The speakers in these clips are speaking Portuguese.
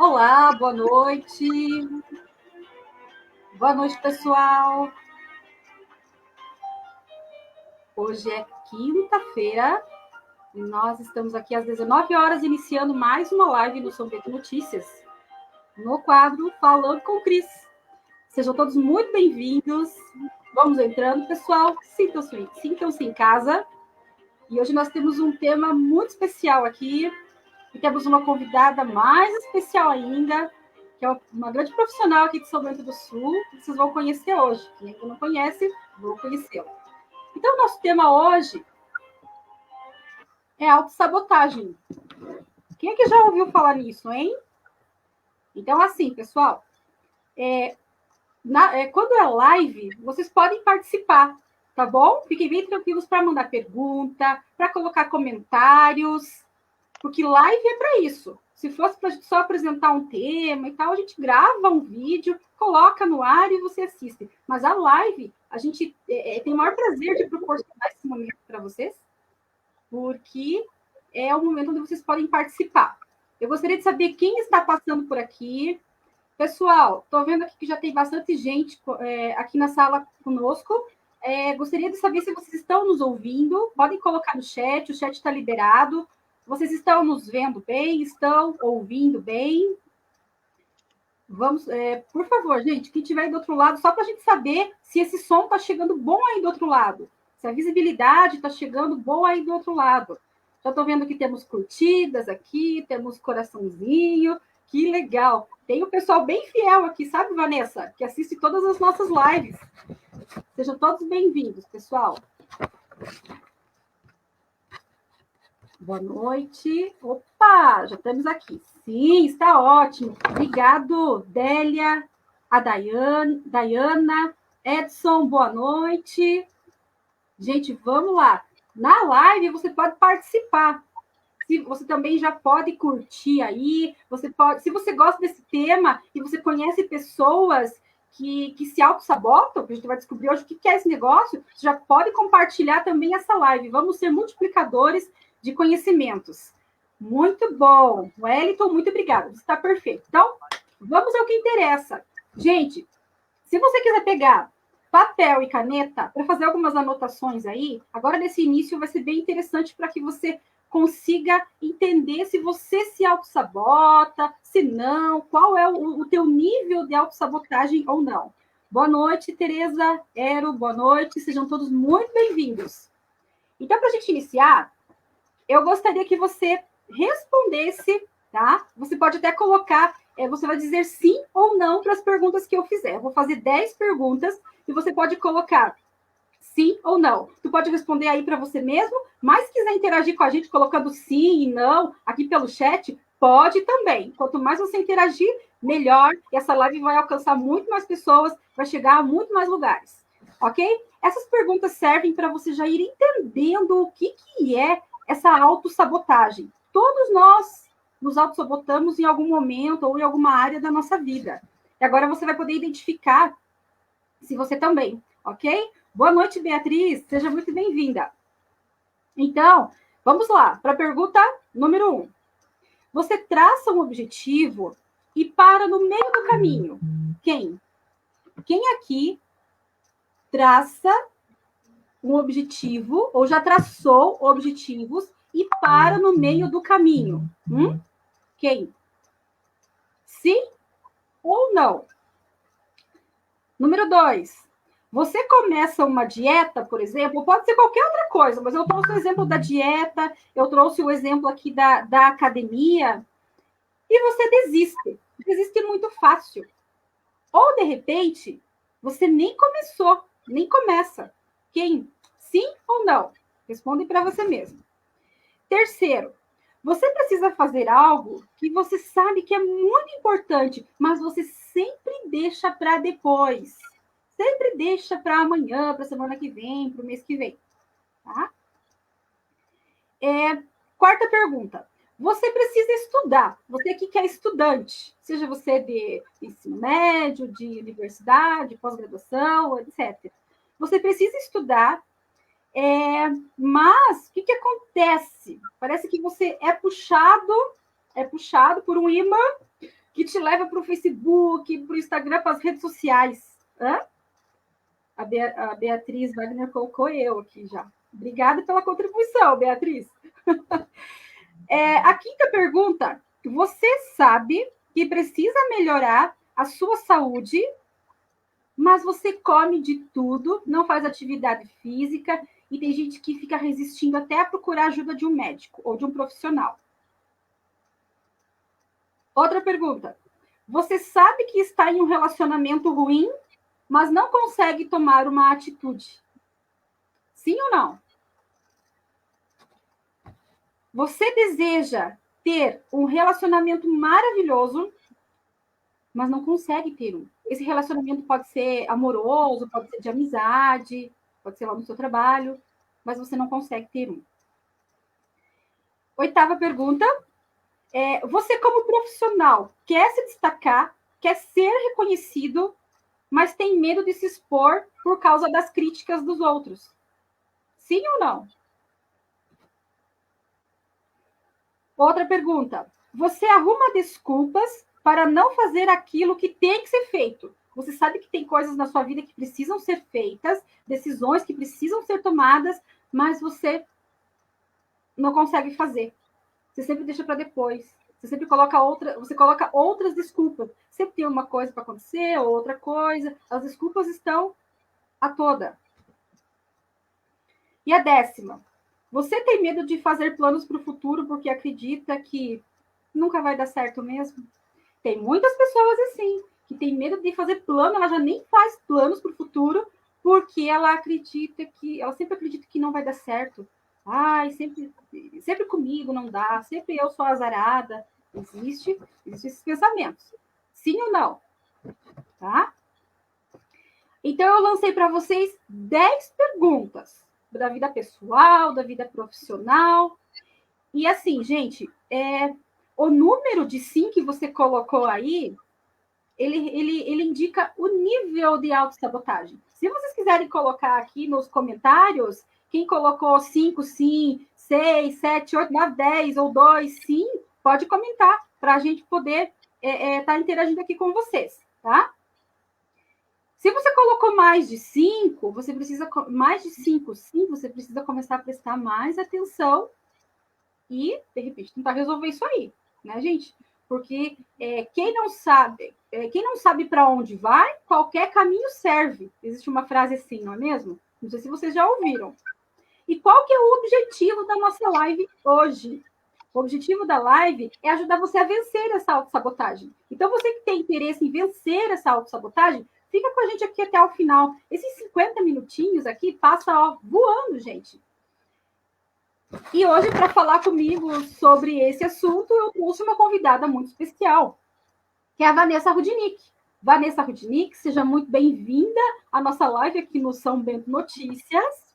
Olá, boa noite. Boa noite, pessoal. Hoje é quinta-feira e nós estamos aqui às 19 horas iniciando mais uma live no São Bento Notícias, no quadro Falando com Cris. Sejam todos muito bem-vindos. Vamos entrando, pessoal. Sintam-se em casa. E hoje nós temos um tema muito especial aqui. E temos uma convidada mais especial ainda, que é uma grande profissional aqui de São Bento do Sul, que vocês vão conhecer hoje. Quem ainda não conhece, vou conhecê-la. Então, o nosso tema hoje é autossabotagem. Quem é que já ouviu falar nisso, hein? Então, assim, pessoal, quando é live, vocês podem participar, tá bom? Fiquem bem tranquilos para mandar pergunta, para colocar comentários, porque live é para isso. Se fosse para só apresentar um tema e tal, a gente grava um vídeo, coloca no ar e você assiste. Mas a live, a gente tem o maior prazer de proporcionar esse momento para vocês, porque é o momento onde vocês podem participar. Eu gostaria de saber quem está passando por aqui. Pessoal, estou vendo aqui que já tem bastante gente aqui na sala conosco. Gostaria de saber se vocês estão nos ouvindo. Podem colocar no chat, o chat está liberado. Vocês estão nos vendo bem? Estão ouvindo bem? Vamos, por favor, gente, quem estiver aí do outro lado, só para a gente saber se esse som está chegando bom aí do outro lado. Se a visibilidade está chegando boa aí do outro lado. Já estou vendo que temos curtidas aqui, temos coraçãozinho. Que legal. Tem o pessoal bem fiel aqui, sabe, Vanessa? Que assiste todas as nossas lives. Sejam todos bem-vindos, pessoal. Boa noite. Opa, já estamos aqui. Sim, está ótimo. Obrigado, Délia, a Dayana, Edson, boa noite. Gente, vamos lá. Na live você pode participar. Você também já pode curtir aí. Se você gosta desse tema e você conhece pessoas que se auto-sabotam, que a gente vai descobrir hoje o que é esse negócio, você já pode compartilhar também essa live. Vamos ser multiplicadores de conhecimentos. Muito bom. Wellington, muito obrigada. Está perfeito. Então, vamos ao que interessa. Gente, se você quiser pegar papel e caneta para fazer algumas anotações aí, agora nesse início vai ser bem interessante para que você consiga entender se você se autossabota, se não, qual é o teu nível de autossabotagem ou não. Boa noite, Tereza, Ero, boa noite, sejam todos muito bem-vindos. Então, para a gente iniciar, eu gostaria que você respondesse, tá? Você pode até colocar, você vai dizer sim ou não para as perguntas que eu fizer. Eu vou fazer 10 perguntas e você pode colocar sim ou não. Tu pode responder aí para você mesmo, mas se quiser interagir com a gente colocando sim e não aqui pelo chat, pode também. Quanto mais você interagir, melhor. E essa live vai alcançar muito mais pessoas, vai chegar a muito mais lugares. Ok? Essas perguntas servem para você já ir entendendo o que é essa autossabotagem. Todos nós nos autossabotamos em algum momento ou em alguma área da nossa vida. E agora você vai poder identificar se você também, ok? Boa noite, Beatriz. Seja muito bem-vinda. Então, vamos lá para a pergunta número 1. Você traça um objetivo e para no meio do caminho. Quem? Quem aqui traça um objetivo ou já traçou objetivos e para no meio do caminho? Quem? Sim ou não? Número 2. Você começa uma dieta, por exemplo, pode ser qualquer outra coisa, mas eu trouxe o exemplo da dieta, eu trouxe o exemplo aqui da academia, e você desiste. Desiste muito fácil. Ou, de repente, você nem começou, nem começa. Quem? Sim ou não? Responde para você mesmo. Terceiro, você precisa fazer algo que você sabe que é muito importante, mas você sempre deixa para depois. Sempre deixa para amanhã, para a semana que vem, para o mês que vem. Tá? Quarta pergunta. Você precisa estudar. Você que é estudante, seja você de ensino médio, de universidade, pós-graduação, etc. Você precisa estudar, mas o que acontece? Parece que você é puxado por um imã que te leva para o Facebook, para o Instagram, para as redes sociais. Hã? A Beatriz Wagner colocou eu aqui já. Obrigada pela contribuição, Beatriz. A quinta pergunta. Você sabe que precisa melhorar a sua saúde, mas você come de tudo, não faz atividade física, e tem gente que fica resistindo até a procurar ajuda de um médico ou de um profissional. Outra pergunta. Você sabe que está em um relacionamento ruim, mas não consegue tomar uma atitude? Sim ou não? Você deseja ter um relacionamento maravilhoso, mas não consegue ter um. Esse relacionamento pode ser amoroso, pode ser de amizade, pode ser lá no seu trabalho, mas você não consegue ter um. Oitava pergunta. Você, como profissional, quer se destacar, quer ser reconhecido, mas tem medo de se expor por causa das críticas dos outros? Sim ou não? Outra pergunta. Você arruma desculpas para não fazer aquilo que tem que ser feito. Você sabe que tem coisas na sua vida que precisam ser feitas, decisões que precisam ser tomadas, mas você não consegue fazer. Você sempre deixa para depois. Você sempre coloca outras desculpas. Sempre tem uma coisa para acontecer, outra coisa. As desculpas estão a toda. E a 10ª. Você tem medo de fazer planos para o futuro porque acredita que nunca vai dar certo mesmo? Tem muitas pessoas assim, que tem medo de fazer plano, ela já nem faz planos para o futuro, porque ela sempre acredita que não vai dar certo. Ai, sempre comigo não dá, sempre eu sou azarada. Existem esses pensamentos. Sim ou não? Tá? Então, eu lancei para vocês 10 perguntas da vida pessoal, da vida profissional. E assim, gente, o número de sim que você colocou aí, ele indica o nível de autossabotagem. Se vocês quiserem colocar aqui nos comentários, quem colocou 5 sim, 6, 7, 8, 9, 10 ou 2 sim, pode comentar para a gente poder estar interagindo aqui com vocês, tá? Se você colocou mais de 5, você precisa começar a prestar mais atenção e, de repente, tentar resolver isso aí, né, gente? Porque quem não sabe para onde vai, qualquer caminho serve. Existe uma frase assim, não é mesmo? Não sei se vocês já ouviram. E qual que é o objetivo da nossa live hoje? O objetivo da live é ajudar você a vencer essa autossabotagem. Então, você que tem interesse em vencer essa autossabotagem, fica com a gente aqui até o final. Esses 50 minutinhos aqui passa voando, gente. E hoje, para falar comigo sobre esse assunto, eu trouxe uma convidada muito especial, que é a Vanessa Rudnick. Vanessa Rudnick, seja muito bem-vinda à nossa live aqui no São Bento Notícias.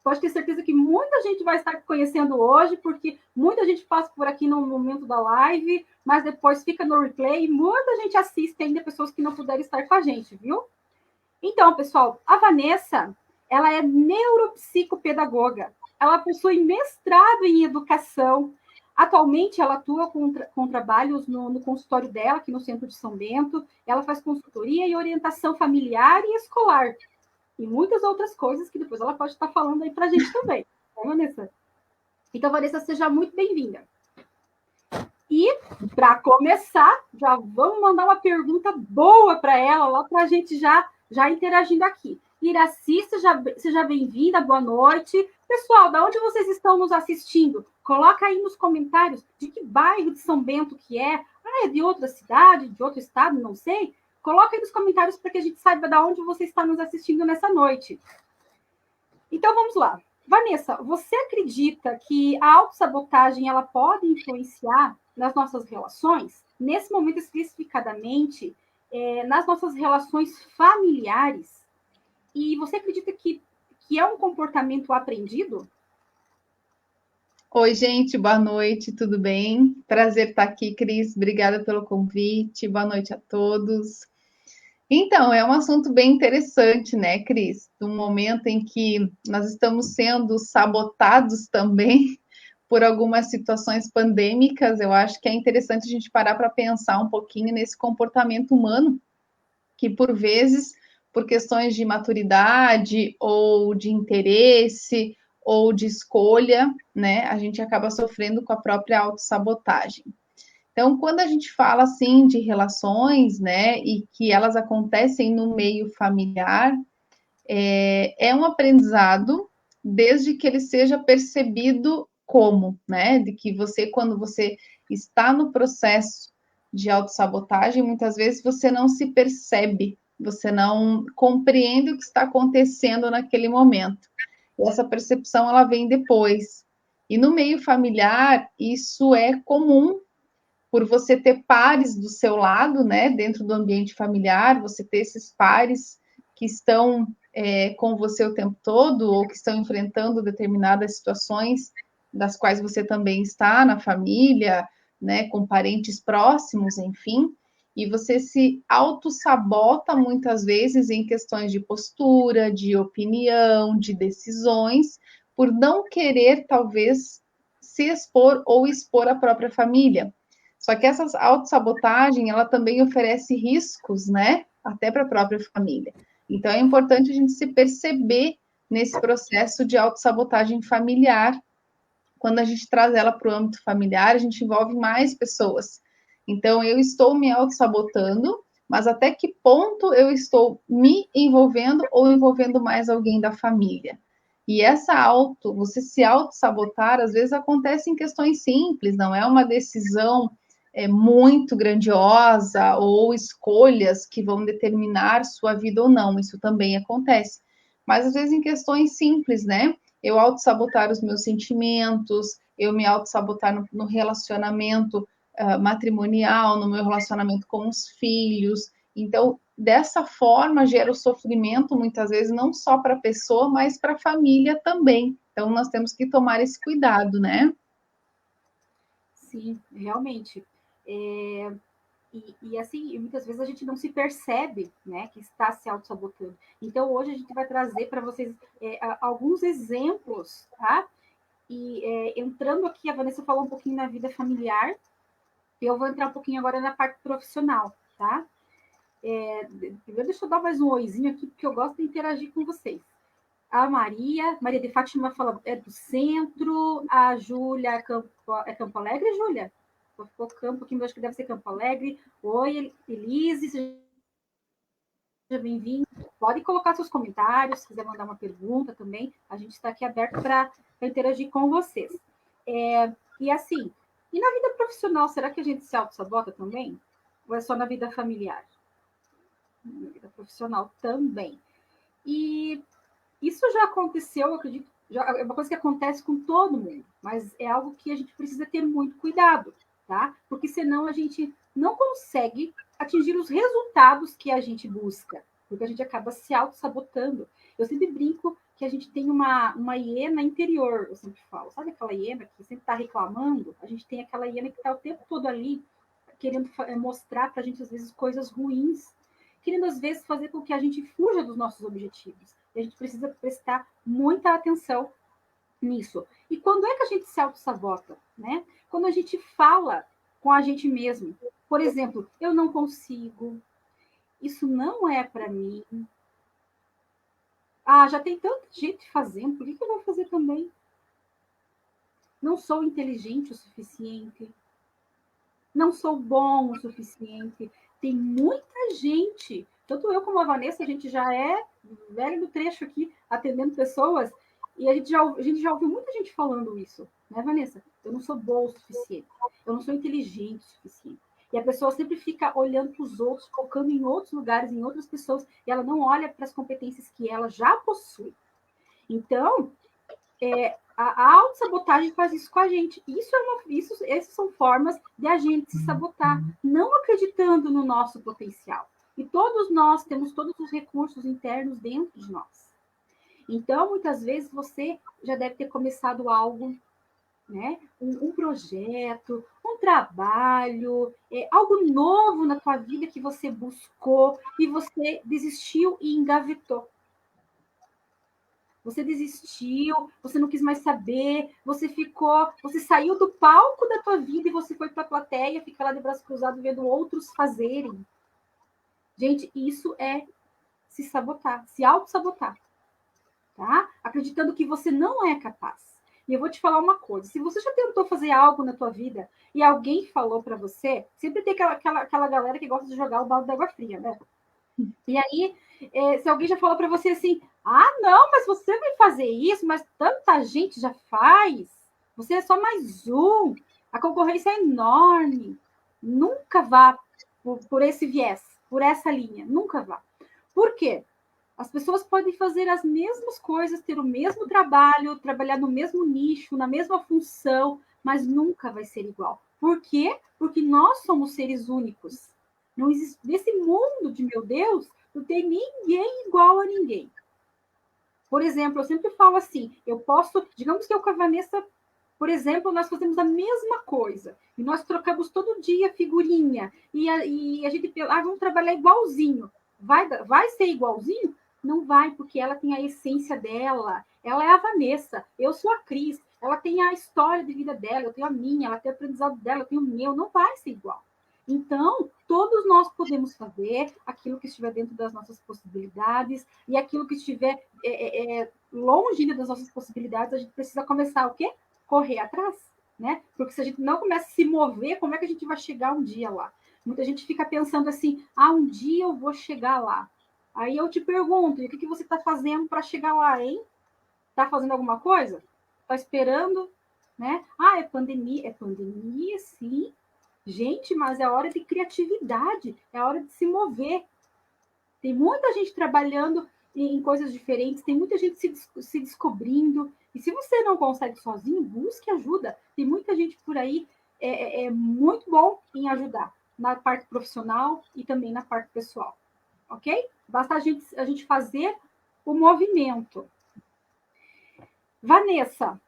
Pode ter certeza que muita gente vai estar conhecendo hoje, porque muita gente passa por aqui no momento da live, mas depois fica no replay e muita gente assiste ainda, pessoas que não puderam estar com a gente, viu? Então, pessoal, a Vanessa, ela é neuropsicopedagoga. Ela possui mestrado em educação. Atualmente, ela atua com trabalhos no consultório dela, aqui no centro de São Bento. Ela faz consultoria e orientação familiar e escolar. E muitas outras coisas que depois ela pode estar falando aí para a gente também. Tá, Vanessa? Então, Vanessa, seja muito bem-vinda. E, para começar, já vamos mandar uma pergunta boa para ela, lá para a gente já interagindo aqui. Iraci, seja bem-vinda, boa noite. Pessoal, da onde vocês estão nos assistindo? Coloca aí nos comentários de que bairro de São Bento que é. Ah, é de outra cidade, de outro estado, não sei. Coloca aí nos comentários para que a gente saiba de onde você está nos assistindo nessa noite. Então, vamos lá. Vanessa, você acredita que a autossabotagem ela pode influenciar nas nossas relações? Nesse momento, especificadamente, nas nossas relações familiares? E você acredita que é um comportamento aprendido? Oi, gente, boa noite, tudo bem? Prazer estar aqui, Cris. Obrigada pelo convite. Boa noite a todos. Então, é um assunto bem interessante, né, Cris? Um momento em que nós estamos sendo sabotados também por algumas situações pandêmicas, eu acho que é interessante a gente parar para pensar um pouquinho nesse comportamento humano, que por vezes, por questões de maturidade ou de interesse ou de escolha, né, a gente acaba sofrendo com a própria autossabotagem. Então, quando a gente fala assim de relações, né, e que elas acontecem no meio familiar, é um aprendizado desde que ele seja percebido como, né, de que você, quando você está no processo de autossabotagem, muitas vezes você não se percebe, você não compreende o que está acontecendo naquele momento. E essa percepção, ela vem depois. E no meio familiar, isso é comum por você ter pares do seu lado, né, dentro do ambiente familiar, você ter esses pares que estão com você o tempo todo ou que estão enfrentando determinadas situações das quais você também está na família, né, com parentes próximos, enfim, e você se auto-sabota muitas vezes em questões de postura, de opinião, de decisões, por não querer, talvez, se expor ou expor a própria família. Só que essa autossabotagem, ela também oferece riscos, né? Até para a própria família. Então, é importante a gente se perceber nesse processo de autossabotagem familiar. Quando a gente traz ela para o âmbito familiar, a gente envolve mais pessoas. Então, eu estou me autossabotando, mas até que ponto eu estou me envolvendo ou envolvendo mais alguém da família? E você se auto-sabotar, às vezes acontece em questões simples, não é uma decisão muito grandiosa ou escolhas que vão determinar sua vida ou não, isso também acontece. Mas às vezes em questões simples, né? Eu auto-sabotar os meus sentimentos, eu me auto-sabotar no relacionamento matrimonial, no meu relacionamento com os filhos. Então, dessa forma, gera o sofrimento, muitas vezes, não só para a pessoa, mas para a família também. Então, nós temos que tomar esse cuidado, né? Sim, realmente. E assim, muitas vezes a gente não se percebe, né, que está se auto-sabotando. Então, hoje a gente vai trazer para vocês alguns exemplos, tá? E entrando aqui, a Vanessa falou um pouquinho na vida familiar, e eu vou entrar um pouquinho agora na parte profissional, tá? Primeiro, deixa eu dar mais um oizinho aqui, porque eu gosto de interagir com vocês. A Maria de Fátima fala é do centro, a Júlia é Campo Alegre, Júlia? Ficou Campo aqui, mas acho que deve ser Campo Alegre. Oi, Elise, seja bem-vindo. Pode colocar seus comentários, se quiser mandar uma pergunta também, a gente está aqui aberto para interagir com vocês. E assim, e na vida profissional, será que a gente se auto-sabota também? Ou é só na vida familiar? Na vida profissional também. E isso já aconteceu, eu acredito, é uma coisa que acontece com todo mundo, mas é algo que a gente precisa ter muito cuidado, tá? Porque senão a gente não consegue atingir os resultados que a gente busca, porque a gente acaba se auto-sabotando. Eu sempre brinco que a gente tem uma hiena interior, eu sempre falo, sabe aquela hiena que sempre está reclamando? A gente tem aquela hiena que está o tempo todo ali, querendo mostrar para a gente, às vezes, coisas ruins, querendo, às vezes, fazer com que a gente fuja dos nossos objetivos. E a gente precisa prestar muita atenção nisso. E quando é que a gente se auto-sabota? Né? Quando a gente fala com a gente mesmo. Por exemplo, eu não consigo, isso não é para mim. Ah, já tem tanta gente fazendo, por que eu vou fazer também? Não sou inteligente o suficiente. Não sou bom o suficiente. Tem muita gente, tanto eu como a Vanessa, a gente já é velho do trecho aqui, atendendo pessoas, e a gente já ouviu muita gente falando isso, né, Vanessa? Eu não sou boa o suficiente, eu não sou inteligente o suficiente. E a pessoa sempre fica olhando para os outros, focando em outros lugares, em outras pessoas, e ela não olha para as competências que ela já possui. Então, a autossabotagem faz isso com a gente. Essas são formas de a gente se sabotar, não acreditando no nosso potencial. E todos nós temos todos os recursos internos dentro de nós. Então, muitas vezes, você já deve ter começado algo, né? Um projeto, um trabalho, algo novo na tua vida que você buscou e você desistiu e engavetou. você desistiu, você não quis mais saber, você saiu do palco da tua vida e você foi para a plateia, fica lá de braço cruzado vendo outros fazerem. Gente, isso é se sabotar, se auto-sabotar, tá? Acreditando que você não é capaz. E eu vou te falar uma coisa, se você já tentou fazer algo na tua vida e alguém falou para você, sempre tem aquela galera que gosta de jogar o balde d'água fria, né? E aí, se alguém já falou para você assim, não, mas você vai fazer isso, mas tanta gente já faz, você é só mais um, a concorrência é enorme, nunca vá por esse viés, por essa linha, nunca vá. Por quê? As pessoas podem fazer as mesmas coisas, ter o mesmo trabalho, trabalhar no mesmo nicho, na mesma função, mas nunca vai ser igual. Por quê? Porque nós somos seres únicos. Não existe, nesse mundo de meu Deus, não tem ninguém igual a ninguém. Por exemplo, eu sempre falo assim, eu posso, digamos que eu com a Vanessa, por exemplo, nós fazemos a mesma coisa, e nós trocamos todo dia figurinha, e a gente pensa, vamos trabalhar igualzinho. Vai ser igualzinho? Não vai, porque ela tem a essência dela, ela é a Vanessa, eu sou a Cris, ela tem a história de vida dela, eu tenho a minha, ela tem o aprendizado dela, eu tenho o meu, não vai ser igual. Então, todos nós podemos fazer aquilo que estiver dentro das nossas possibilidades e aquilo que estiver longe das nossas possibilidades, a gente precisa começar o quê? Correr atrás, né? Porque se a gente não começa a se mover, como é que a gente vai chegar um dia lá? Muita gente fica pensando assim, um dia eu vou chegar lá. Aí eu te pergunto, e o que você está fazendo para chegar lá, hein? Está fazendo alguma coisa? Está esperando? Né? É pandemia. É pandemia, sim. Gente, mas é hora de criatividade, é hora de se mover. Tem muita gente trabalhando em coisas diferentes, tem muita gente se descobrindo. E se você não consegue sozinho, busque ajuda. Tem muita gente por aí muito bom em ajudar, na parte profissional e também na parte pessoal. Ok? Basta a gente fazer o movimento. Vanessa,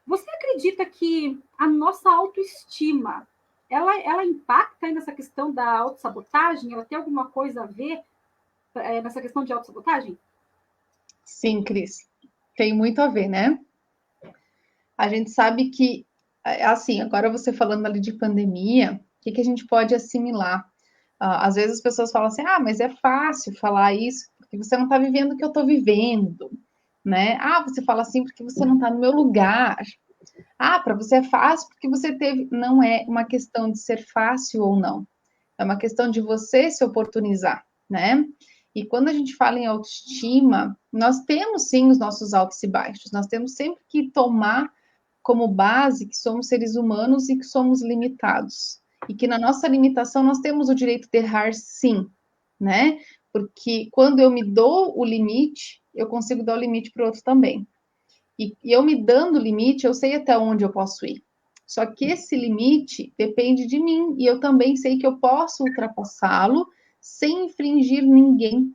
você acredita que a nossa autoestima, ela impacta aí nessa questão da autossabotagem? Ela tem alguma coisa a ver nessa questão de autossabotagem? Sim, Cris, tem muito a ver, né? A gente sabe que, assim, agora você falando ali de pandemia, o que a gente pode assimilar? Às vezes as pessoas falam assim, mas é fácil falar isso, porque você não está vivendo o que eu estou vivendo, né? Você fala assim porque você não está no meu lugar. Para você é fácil porque você teve. Não é uma questão de ser fácil ou não. É uma questão de você se oportunizar, né? E quando a gente fala em autoestima, nós temos sim os nossos altos e baixos. Nós temos sempre que tomar como base que somos seres humanos e que somos limitados. E que na nossa limitação nós temos o direito de errar sim, né? Porque quando eu me dou o limite, eu consigo dar o limite para o outro também. E eu me dando o limite, eu sei até onde eu posso ir. Só que esse limite depende de mim e eu também sei que eu posso ultrapassá-lo sem infringir ninguém.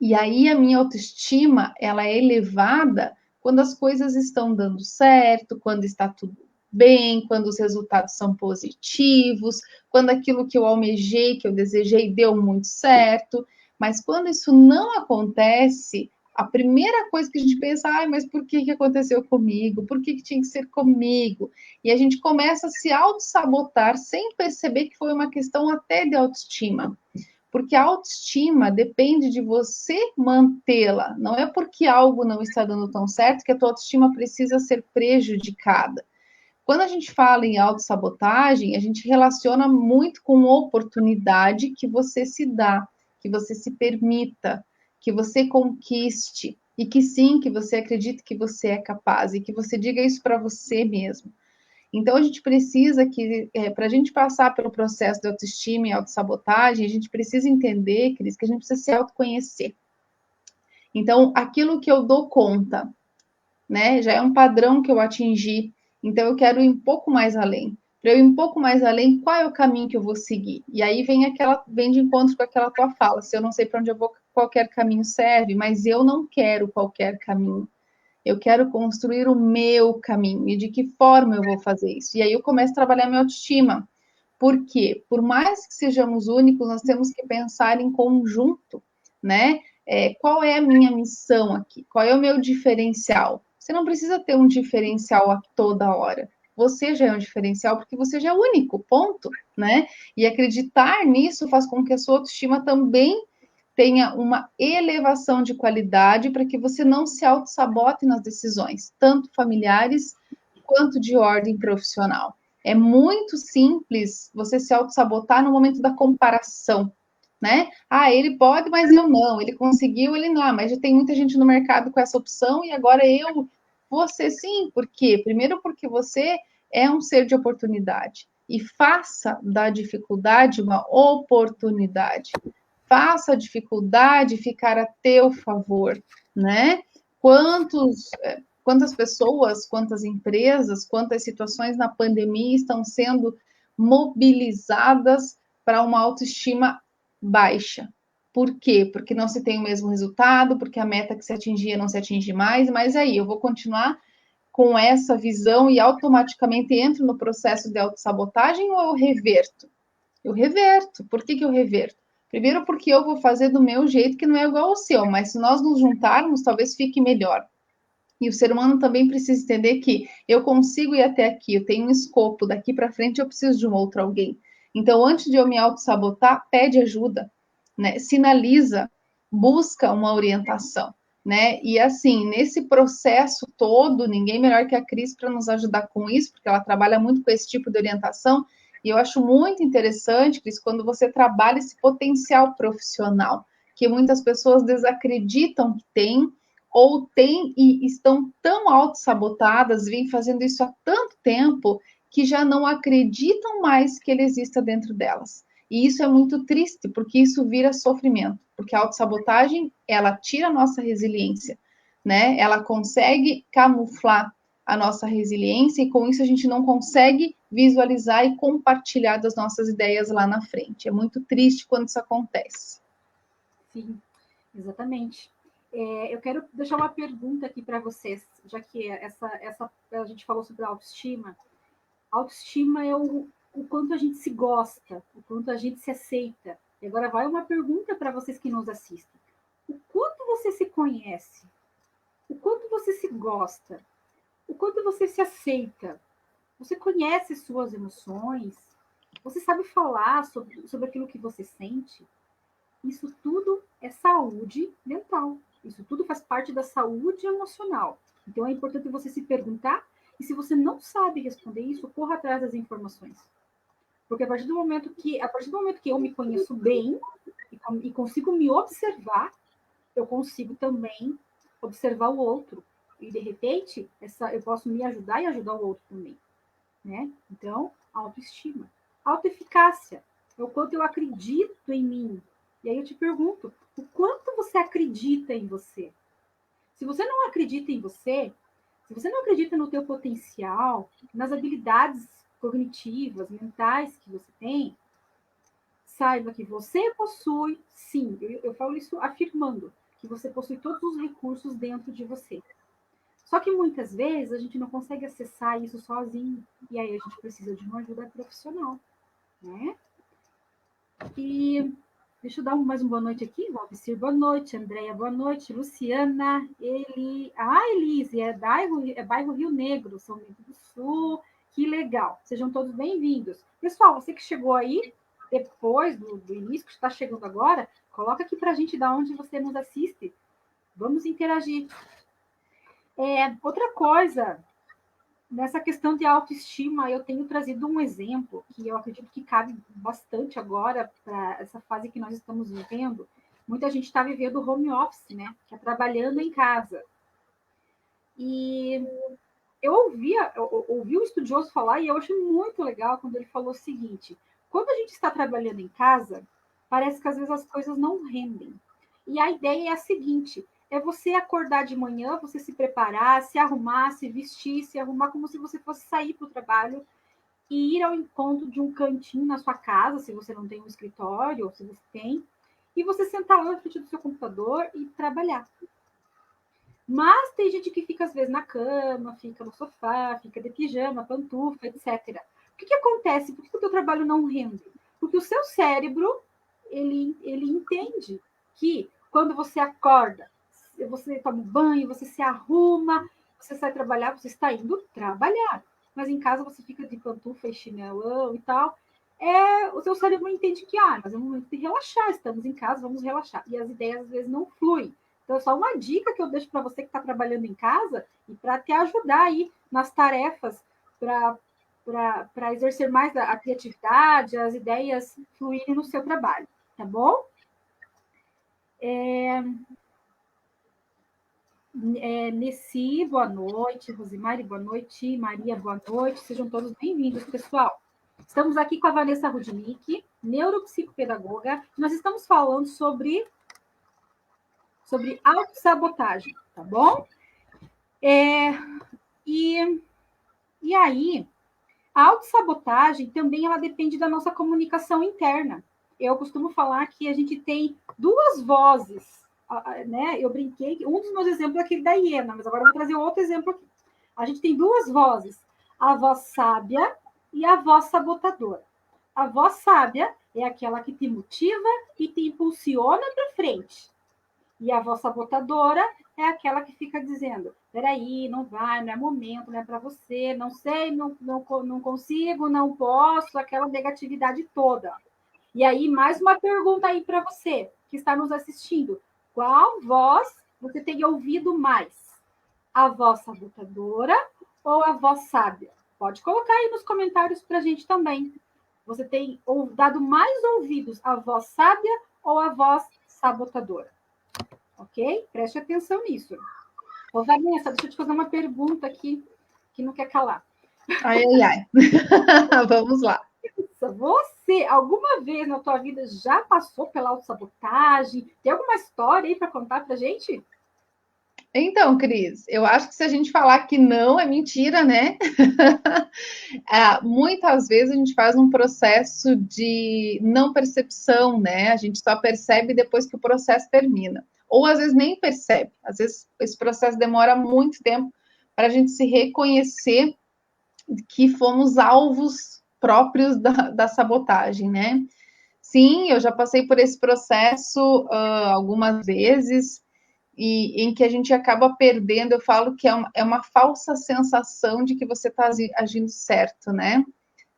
E aí a minha autoestima, ela é elevada quando as coisas estão dando certo, quando está tudo bem, quando os resultados são positivos, quando aquilo que eu almejei, que eu desejei, deu muito certo. Mas quando isso não acontece, a primeira coisa que a gente pensa, mas por que aconteceu comigo? Por que tinha que ser comigo? E a gente começa a se auto-sabotar sem perceber que foi uma questão até de autoestima. Porque a autoestima depende de você mantê-la. Não é porque algo não está dando tão certo que a tua autoestima precisa ser prejudicada. Quando a gente fala em autossabotagem, a gente relaciona muito com oportunidade que você se dá, que você se permita, que você conquiste e que sim, que você acredite que você é capaz e que você diga isso para você mesmo. Então, a gente precisa que, para a gente passar pelo processo de autoestima e autossabotagem, a gente precisa entender, Cris, que a gente precisa se autoconhecer. Então, aquilo que eu dou conta, né, já é um padrão que eu atingi, então eu quero ir um pouco mais além. Para eu ir um pouco mais além, qual é o caminho que eu vou seguir? E aí vem de encontro com aquela tua fala, se eu não sei para onde eu vou, qualquer caminho serve, mas eu não quero qualquer caminho. Eu quero construir o meu caminho. E de que forma eu vou fazer isso? E aí eu começo a trabalhar minha autoestima. Por quê? Por mais que sejamos únicos, nós temos que pensar em conjunto, né? qual é a minha missão aqui? Qual é o meu diferencial? Você não precisa ter um diferencial a toda hora. Você já é um diferencial porque você já é único, ponto, né? E acreditar nisso faz com que a sua autoestima também tenha uma elevação de qualidade para que você não se auto-sabote nas decisões, tanto familiares quanto de ordem profissional. É muito simples você se auto-sabotar no momento da comparação, né? Ah, ele pode, mas eu não. Ele conseguiu, ele não. Mas já tem muita gente no mercado com essa opção e agora eu. Você sim, por quê? Primeiro porque você é um ser de oportunidade e faça da dificuldade uma oportunidade. Faça a dificuldade ficar a teu favor, né? Quantas pessoas, quantas empresas, quantas situações na pandemia estão sendo mobilizadas para uma autoestima baixa. Por quê? Porque não se tem o mesmo resultado, porque a meta que se atingia não se atinge mais, mas aí eu vou continuar com essa visão e automaticamente entro no processo de autossabotagem ou eu reverto? Eu reverto. Por que eu reverto? Primeiro porque eu vou fazer do meu jeito que não é igual ao seu, mas se nós nos juntarmos, talvez fique melhor. E o ser humano também precisa entender que eu consigo ir até aqui, eu tenho um escopo, daqui para frente eu preciso de um outro alguém. Então, antes de eu me auto-sabotar, pede ajuda, né? Sinaliza, busca uma orientação, né? E assim, nesse processo todo, ninguém melhor que a Cris para nos ajudar com isso, porque ela trabalha muito com esse tipo de orientação. E eu acho muito interessante, Cris, quando você trabalha esse potencial profissional, que muitas pessoas desacreditam que tem, ou têm e estão tão auto-sabotadas, vêm fazendo isso há tanto tempo, que já não acreditam mais que ele exista dentro delas. E isso é muito triste, porque isso vira sofrimento, porque a autossabotagem, ela tira a nossa resiliência, né? Ela consegue camuflar a nossa resiliência e com isso a gente não consegue visualizar e compartilhar das nossas ideias lá na frente. É muito triste quando isso acontece. Sim, exatamente. Eu quero deixar uma pergunta aqui para vocês, já que a gente falou sobre autoestima. Autoestima é o quanto a gente se gosta, o quanto a gente se aceita. E agora vai uma pergunta para vocês que nos assistem. O quanto você se conhece? O quanto você se gosta? O quanto você se aceita? Você conhece suas emoções? Você sabe falar sobre aquilo que você sente? Isso tudo é saúde mental. Isso tudo faz parte da saúde emocional. Então é importante você se perguntar, e se você não sabe responder isso, corra atrás das informações. Porque a partir do momento que eu me conheço bem e consigo me observar, eu consigo também observar o outro. E de repente, eu posso me ajudar e ajudar o outro também, né? Então, autoestima. Autoeficácia é o quanto eu acredito em mim. E aí eu te pergunto, o quanto você acredita em você? Se você não acredita em você, se você não acredita no teu potencial, nas habilidades cognitivas, mentais que você tem, saiba que você possui, sim, eu falo isso afirmando, que você possui todos os recursos dentro de você. Só que muitas vezes a gente não consegue acessar isso sozinho, e aí a gente precisa de uma ajuda profissional, né? E deixa eu dar mais uma boa noite aqui. Valvicir, boa noite. Andréia, boa noite. Luciana, Elise, bairro Rio Negro, São Bento do Sul. Que legal. Sejam todos bem-vindos. Pessoal, você que chegou aí depois do início, que está chegando agora, coloca aqui para a gente de onde você nos assiste. Vamos interagir. Outra coisa, nessa questão de autoestima, eu tenho trazido um exemplo que eu acredito que cabe bastante agora para essa fase que nós estamos vivendo. Muita gente está vivendo home office, né? Que é trabalhando em casa. E eu ouvi um estudioso falar, e eu achei muito legal quando ele falou o seguinte: quando a gente está trabalhando em casa, parece que às vezes as coisas não rendem. E a ideia é a seguinte: é você acordar de manhã, você se preparar, se arrumar, se vestir, se arrumar como se você fosse sair para o trabalho e ir ao encontro de um cantinho na sua casa, se você não tem um escritório, ou se você tem, e você sentar lá na frente do seu computador e trabalhar. Mas tem gente que fica, às vezes, na cama, fica no sofá, fica de pijama, pantufa, etc. O que acontece? Por que o teu trabalho não rende? Porque o seu cérebro, ele entende que quando você acorda, você toma um banho, você se arruma, você sai trabalhar, você está indo trabalhar. Mas em casa você fica de pantufa e chinelão e tal. O seu cérebro entende que, mas é um momento de relaxar, estamos em casa, vamos relaxar. E as ideias às vezes não fluem. Então, é só uma dica que eu deixo para você que está trabalhando em casa e para te ajudar aí nas tarefas, para exercer mais a criatividade, as ideias fluírem no seu trabalho, tá bom? Nessi, boa noite. Rosimari, boa noite. Maria, boa noite. Sejam todos bem-vindos, pessoal. Estamos aqui com a Vanessa Rudnick, neuropsicopedagoga. Nós estamos falando sobre autossabotagem, tá bom? E aí, a autossabotagem também ela depende da nossa comunicação interna. Eu costumo falar que a gente tem duas vozes, né? Eu brinquei que um dos meus exemplos é aquele da hiena, mas agora eu vou trazer outro exemplo aqui. A gente tem duas vozes, a voz sábia e a voz sabotadora. A voz sábia é aquela que te motiva e te impulsiona para frente. E a voz sabotadora é aquela que fica dizendo, peraí, não vai, não é momento, não é para você, não sei, não consigo, não posso, aquela negatividade toda. E aí, mais uma pergunta aí para você, que está nos assistindo. Qual voz você tem ouvido mais? A voz sabotadora ou a voz sábia? Pode colocar aí nos comentários para a gente também. Você tem dado mais ouvidos à voz sábia ou à voz sabotadora? Ok? Preste atenção nisso. Ô, Vanessa, deixa eu te fazer uma pergunta aqui que não quer calar. Ai. Vamos lá. Você, alguma vez na tua vida, já passou pela autossabotagem? Tem alguma história aí para contar pra gente? Então, Cris, eu acho que se a gente falar que não, é mentira, né? Muitas vezes a gente faz um processo de não percepção, né? A gente só percebe depois que o processo termina. Ou às vezes nem percebe. Às vezes esse processo demora muito tempo para a gente se reconhecer que fomos alvos próprios da sabotagem, né? Sim, eu já passei por esse processo algumas vezes e em que a gente acaba perdendo, eu falo que é uma falsa sensação de que você está agindo certo, né?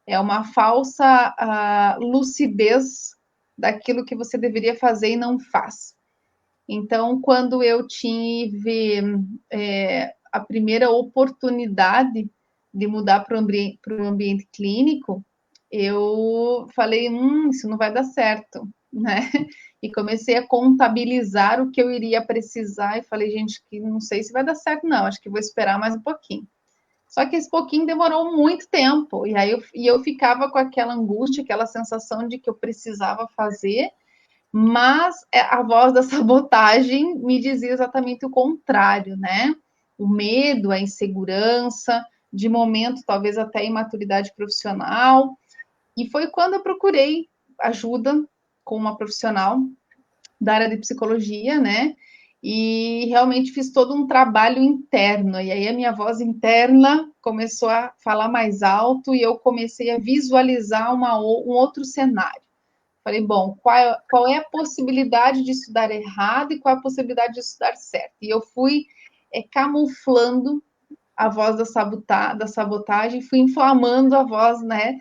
É uma falsa lucidez daquilo que você deveria fazer e não faz. Então, quando eu tive a primeira oportunidade de mudar para o ambiente clínico, eu falei, isso não vai dar certo, né? E comecei a contabilizar o que eu iria precisar e falei, gente, que não sei se vai dar certo, não, acho que vou esperar mais um pouquinho. Só que esse pouquinho demorou muito tempo, e aí eu ficava com aquela angústia, aquela sensação de que eu precisava fazer, mas a voz da sabotagem me dizia exatamente o contrário, né? O medo, a insegurança, de momento, talvez até a imaturidade profissional. E foi quando eu procurei ajuda com uma profissional da área de psicologia, né? E realmente fiz todo um trabalho interno. E aí a minha voz interna começou a falar mais alto e eu comecei a visualizar um outro cenário. Falei, bom, qual é a possibilidade de estudar errado e qual é a possibilidade de estudar certo? E eu fui camuflando a voz da sabotagem, fui inflamando a voz, né,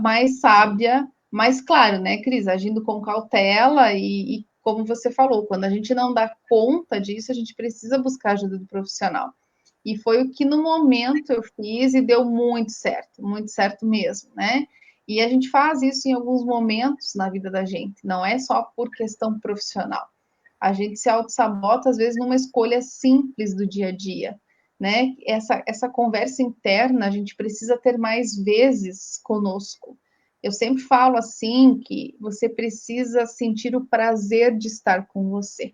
mais sábia, mais claro, né, Cris, agindo com cautela e como você falou, quando a gente não dá conta disso, a gente precisa buscar ajuda do profissional. E foi o que no momento eu fiz e deu muito certo mesmo, né? E a gente faz isso em alguns momentos na vida da gente, não é só por questão profissional. A gente se auto-sabota, às vezes, numa escolha simples do dia a dia, né? Essa conversa interna a gente precisa ter mais vezes conosco. Eu sempre falo assim que você precisa sentir o prazer de estar com você.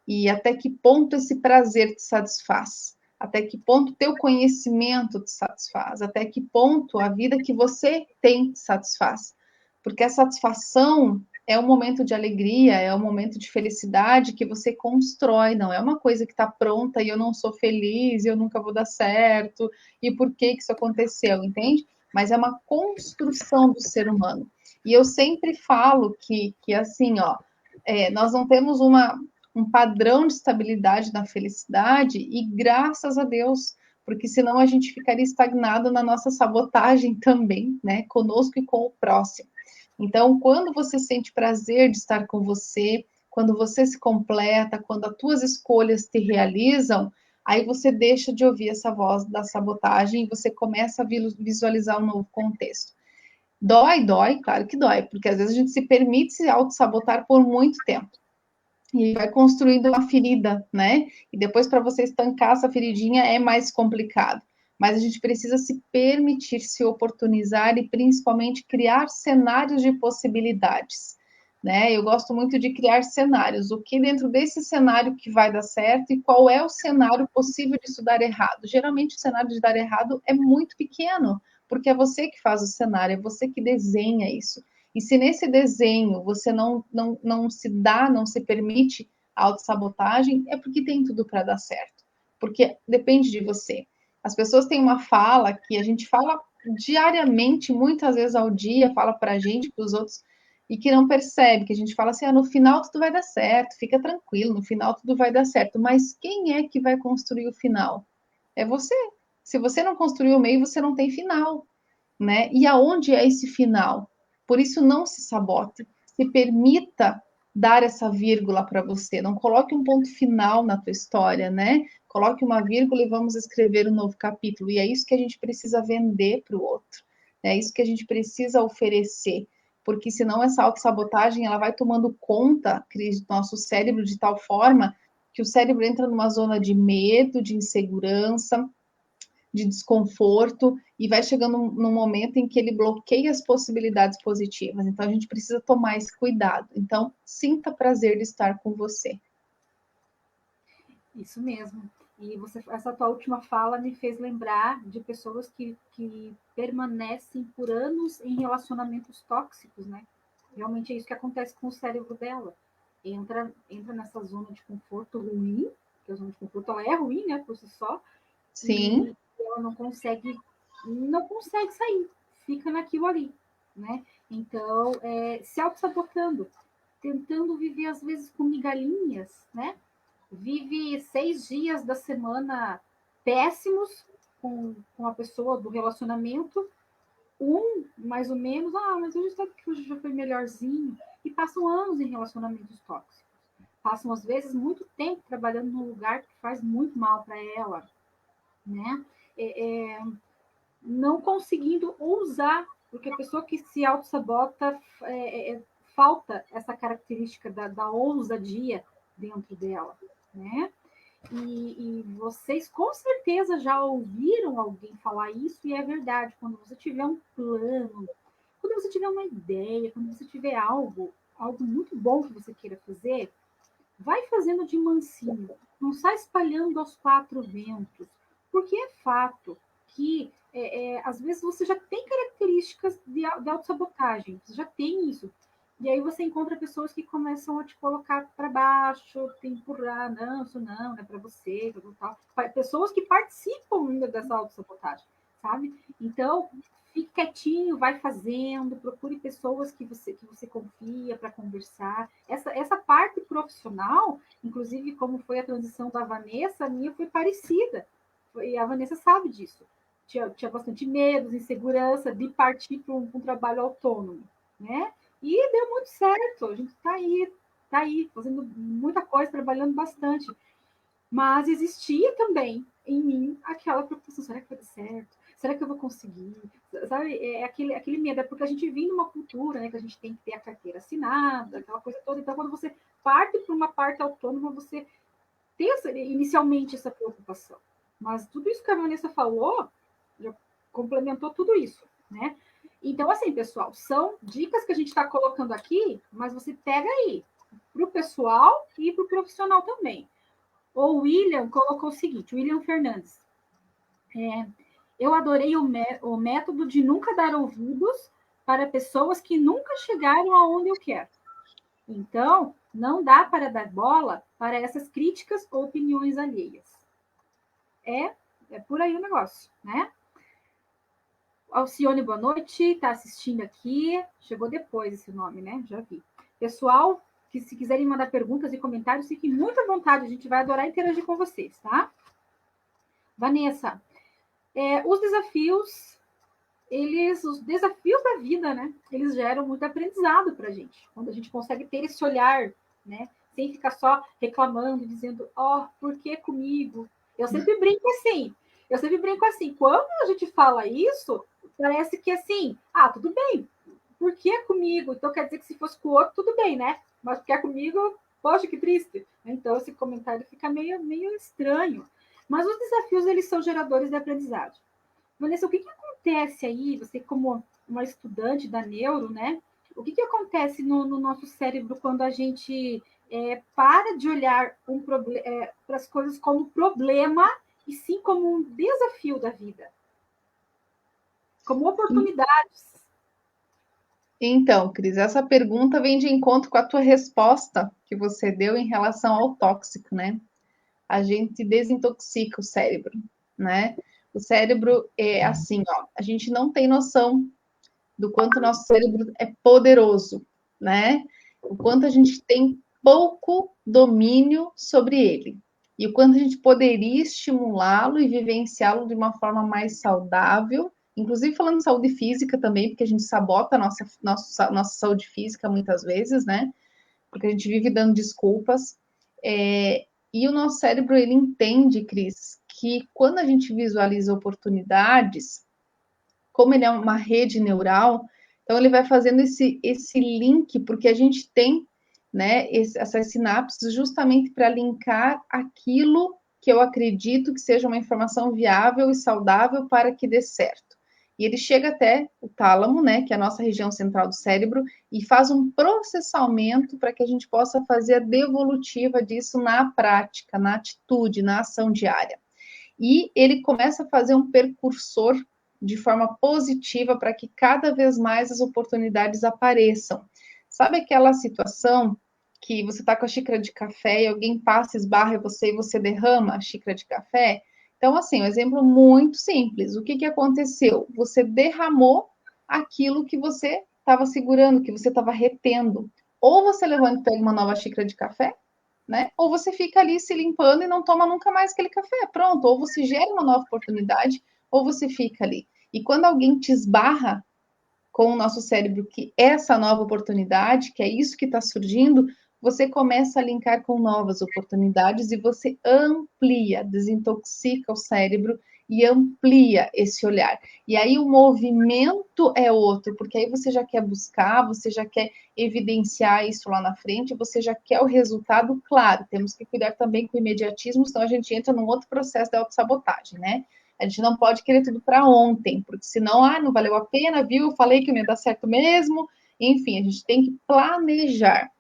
E até que ponto esse prazer te satisfaz? Até que ponto teu conhecimento te satisfaz? Até que ponto a vida que você tem te satisfaz? Porque a satisfação é um momento de alegria, é um momento de felicidade que você constrói, não é uma coisa que está pronta e eu não sou feliz, e eu nunca vou dar certo, e por que isso aconteceu, entende? Mas é uma construção do ser humano. E eu sempre falo que assim, ó, Nós não temos um padrão de estabilidade na felicidade, e graças a Deus, porque senão a gente ficaria estagnado na nossa sabotagem também, né? Conosco e com o próximo. Então, quando você sente prazer de estar com você, quando você se completa, quando as tuas escolhas te realizam, aí você deixa de ouvir essa voz da sabotagem e você começa a visualizar um novo contexto. Dói, claro que dói, porque às vezes a gente se permite se auto-sabotar por muito tempo. E vai construindo uma ferida, né? E depois, para você estancar essa feridinha, é mais complicado. Mas a gente precisa se permitir se oportunizar e, principalmente, criar cenários de possibilidades, né? Eu gosto muito de criar cenários. O que dentro desse cenário que vai dar certo e qual é o cenário possível disso dar errado? Geralmente, o cenário de dar errado é muito pequeno, porque é você que faz o cenário, é você que desenha isso. E se nesse desenho você não se dá, não se permite a autossabotagem, é porque tem tudo para dar certo. Porque depende de você. As pessoas têm uma fala que a gente fala diariamente, muitas vezes ao dia, fala para a gente, para os outros, e que não percebe, que a gente fala assim, no final tudo vai dar certo, fica tranquilo, no final tudo vai dar certo. Mas quem é que vai construir o final? É você. Se você não construir o meio, você não tem final, né? E aonde é esse final? Por isso, não se sabote. Se permita dar essa vírgula para você. Não coloque um ponto final na tua história, né? Coloque uma vírgula e vamos escrever um novo capítulo. E é isso que a gente precisa vender para o outro. É isso que a gente precisa oferecer. Porque senão essa autossabotagem ela vai tomando conta, Cris, do nosso cérebro de tal forma que o cérebro entra numa zona de medo, de insegurança, de desconforto, e vai chegando num momento em que ele bloqueia as possibilidades positivas. Então, a gente precisa tomar esse cuidado. Então, sinta prazer de estar com você. Isso mesmo. E essa tua última fala me fez lembrar de pessoas que permanecem por anos em relacionamentos tóxicos, né? Realmente é isso que acontece com o cérebro dela. Entra nessa zona de conforto ruim, porque a zona de conforto ela é ruim, né, por si só, Sim. e ela não consegue sair, fica naquilo ali, né? Então, se auto-sabotando, tentando viver às vezes com migalhinhas, né? Vive 6 dias da semana péssimos com a pessoa do relacionamento, mais ou menos, mas hoje sabe que hoje já foi melhorzinho, e passam anos em relacionamentos tóxicos. Passam, às vezes, muito tempo trabalhando num lugar que faz muito mal para ela, né? Não conseguindo ousar, porque a pessoa que se auto-sabota, falta essa característica da ousadia dentro dela, né? E vocês com certeza já ouviram alguém falar isso, e é verdade. Quando você tiver um plano, quando você tiver uma ideia, quando você tiver algo muito bom que você queira fazer, vai fazendo de mansinho, não sai espalhando aos quatro ventos, porque é fato que às vezes você já tem características de autossabotagem, você já tem isso. E aí você encontra pessoas que começam a te colocar para baixo, te empurrar, não, isso não é para você, tal. Pessoas que participam ainda dessa autossabotagem, sabe? Então, fique quietinho, vai fazendo, procure pessoas que você confia para conversar. Essa parte profissional, inclusive como foi a transição da Vanessa, a minha foi parecida. E a Vanessa sabe disso. Tinha bastante medo, insegurança de partir para um trabalho autônomo, né? E deu muito certo. A gente tá aí, fazendo muita coisa, trabalhando bastante. Mas existia também em mim aquela preocupação: será que vai dar certo? Será que eu vou conseguir? Sabe, aquele medo, é porque a gente vive numa cultura, né, que a gente tem que ter a carteira assinada, aquela coisa toda. Então, quando você parte para uma parte autônoma, você tem inicialmente essa preocupação. Mas tudo isso que a Vanessa falou, já complementou tudo isso, né? Então, assim, pessoal, são dicas que a gente está colocando aqui, mas você pega aí, para o pessoal e para o profissional também. O William colocou o seguinte, William Fernandes. Eu adorei o método de nunca dar ouvidos para pessoas que nunca chegaram aonde eu quero. Então, não dá para dar bola para essas críticas ou opiniões alheias. É por aí o negócio, né? Alcione, boa noite, está assistindo aqui. Chegou depois esse nome, né? Já vi. Pessoal, que se quiserem mandar perguntas e comentários, fiquem muito à vontade, a gente vai adorar interagir com vocês, tá? Vanessa, os desafios da vida, né? Eles geram muito aprendizado para a gente. Quando a gente consegue ter esse olhar, né? Sem ficar só reclamando, dizendo, por que comigo? Eu sempre brinco assim. Quando a gente fala isso, parece que assim, tudo bem, por que comigo? Então quer dizer que se fosse com o outro, tudo bem, né? Mas porque é comigo, poxa, que triste. Então esse comentário fica meio estranho. Mas os desafios, eles são geradores de aprendizado. Vanessa, o que acontece aí, você como uma estudante da neuro, né? O que acontece no nosso cérebro quando a gente para de olhar para as coisas como problema e sim como um desafio da vida? Como oportunidades. Então, Cris, essa pergunta vem de encontro com a tua resposta que você deu em relação ao tóxico, né? A gente desintoxica o cérebro, né? O cérebro é assim, ó, a gente não tem noção do quanto o nosso cérebro é poderoso, né? O quanto a gente tem pouco domínio sobre ele. E o quanto a gente poderia estimulá-lo e vivenciá-lo de uma forma mais saudável, inclusive falando de saúde física também, porque a gente sabota a nossa saúde física muitas vezes, né? Porque a gente vive dando desculpas. E o nosso cérebro, ele entende, Cris, que quando a gente visualiza oportunidades, como ele é uma rede neural, então ele vai fazendo esse link, porque a gente tem, né, essas sinapses justamente para linkar aquilo que eu acredito que seja uma informação viável e saudável para que dê certo. E ele chega até o tálamo, né, que é a nossa região central do cérebro, e faz um processamento para que a gente possa fazer a devolutiva disso na prática, na atitude, na ação diária. E ele começa a fazer um percursor de forma positiva para que cada vez mais as oportunidades apareçam. Sabe aquela situação que você está com a xícara de café e alguém passa, esbarra você e você derrama a xícara de café? Então, assim, um exemplo muito simples. O que aconteceu? Você derramou aquilo que você estava segurando, que você estava retendo. Ou você levanta e pega uma nova xícara de café, né? Ou você fica ali se limpando e não toma nunca mais aquele café. Pronto, ou você gera uma nova oportunidade, ou você fica ali. E quando alguém te esbarra com o nosso cérebro que essa nova oportunidade, que é isso que está surgindo, você começa a linkar com novas oportunidades e você amplia, desintoxica o cérebro e amplia esse olhar. E aí o movimento é outro, porque aí você já quer buscar, você já quer evidenciar isso lá na frente, você já quer o resultado claro. Temos que cuidar também com o imediatismo, senão a gente entra num outro processo de autossabotagem, né? A gente não pode querer tudo para ontem, porque senão, não valeu a pena, viu? Eu falei que não ia dar certo mesmo. Enfim, a gente tem que planejar.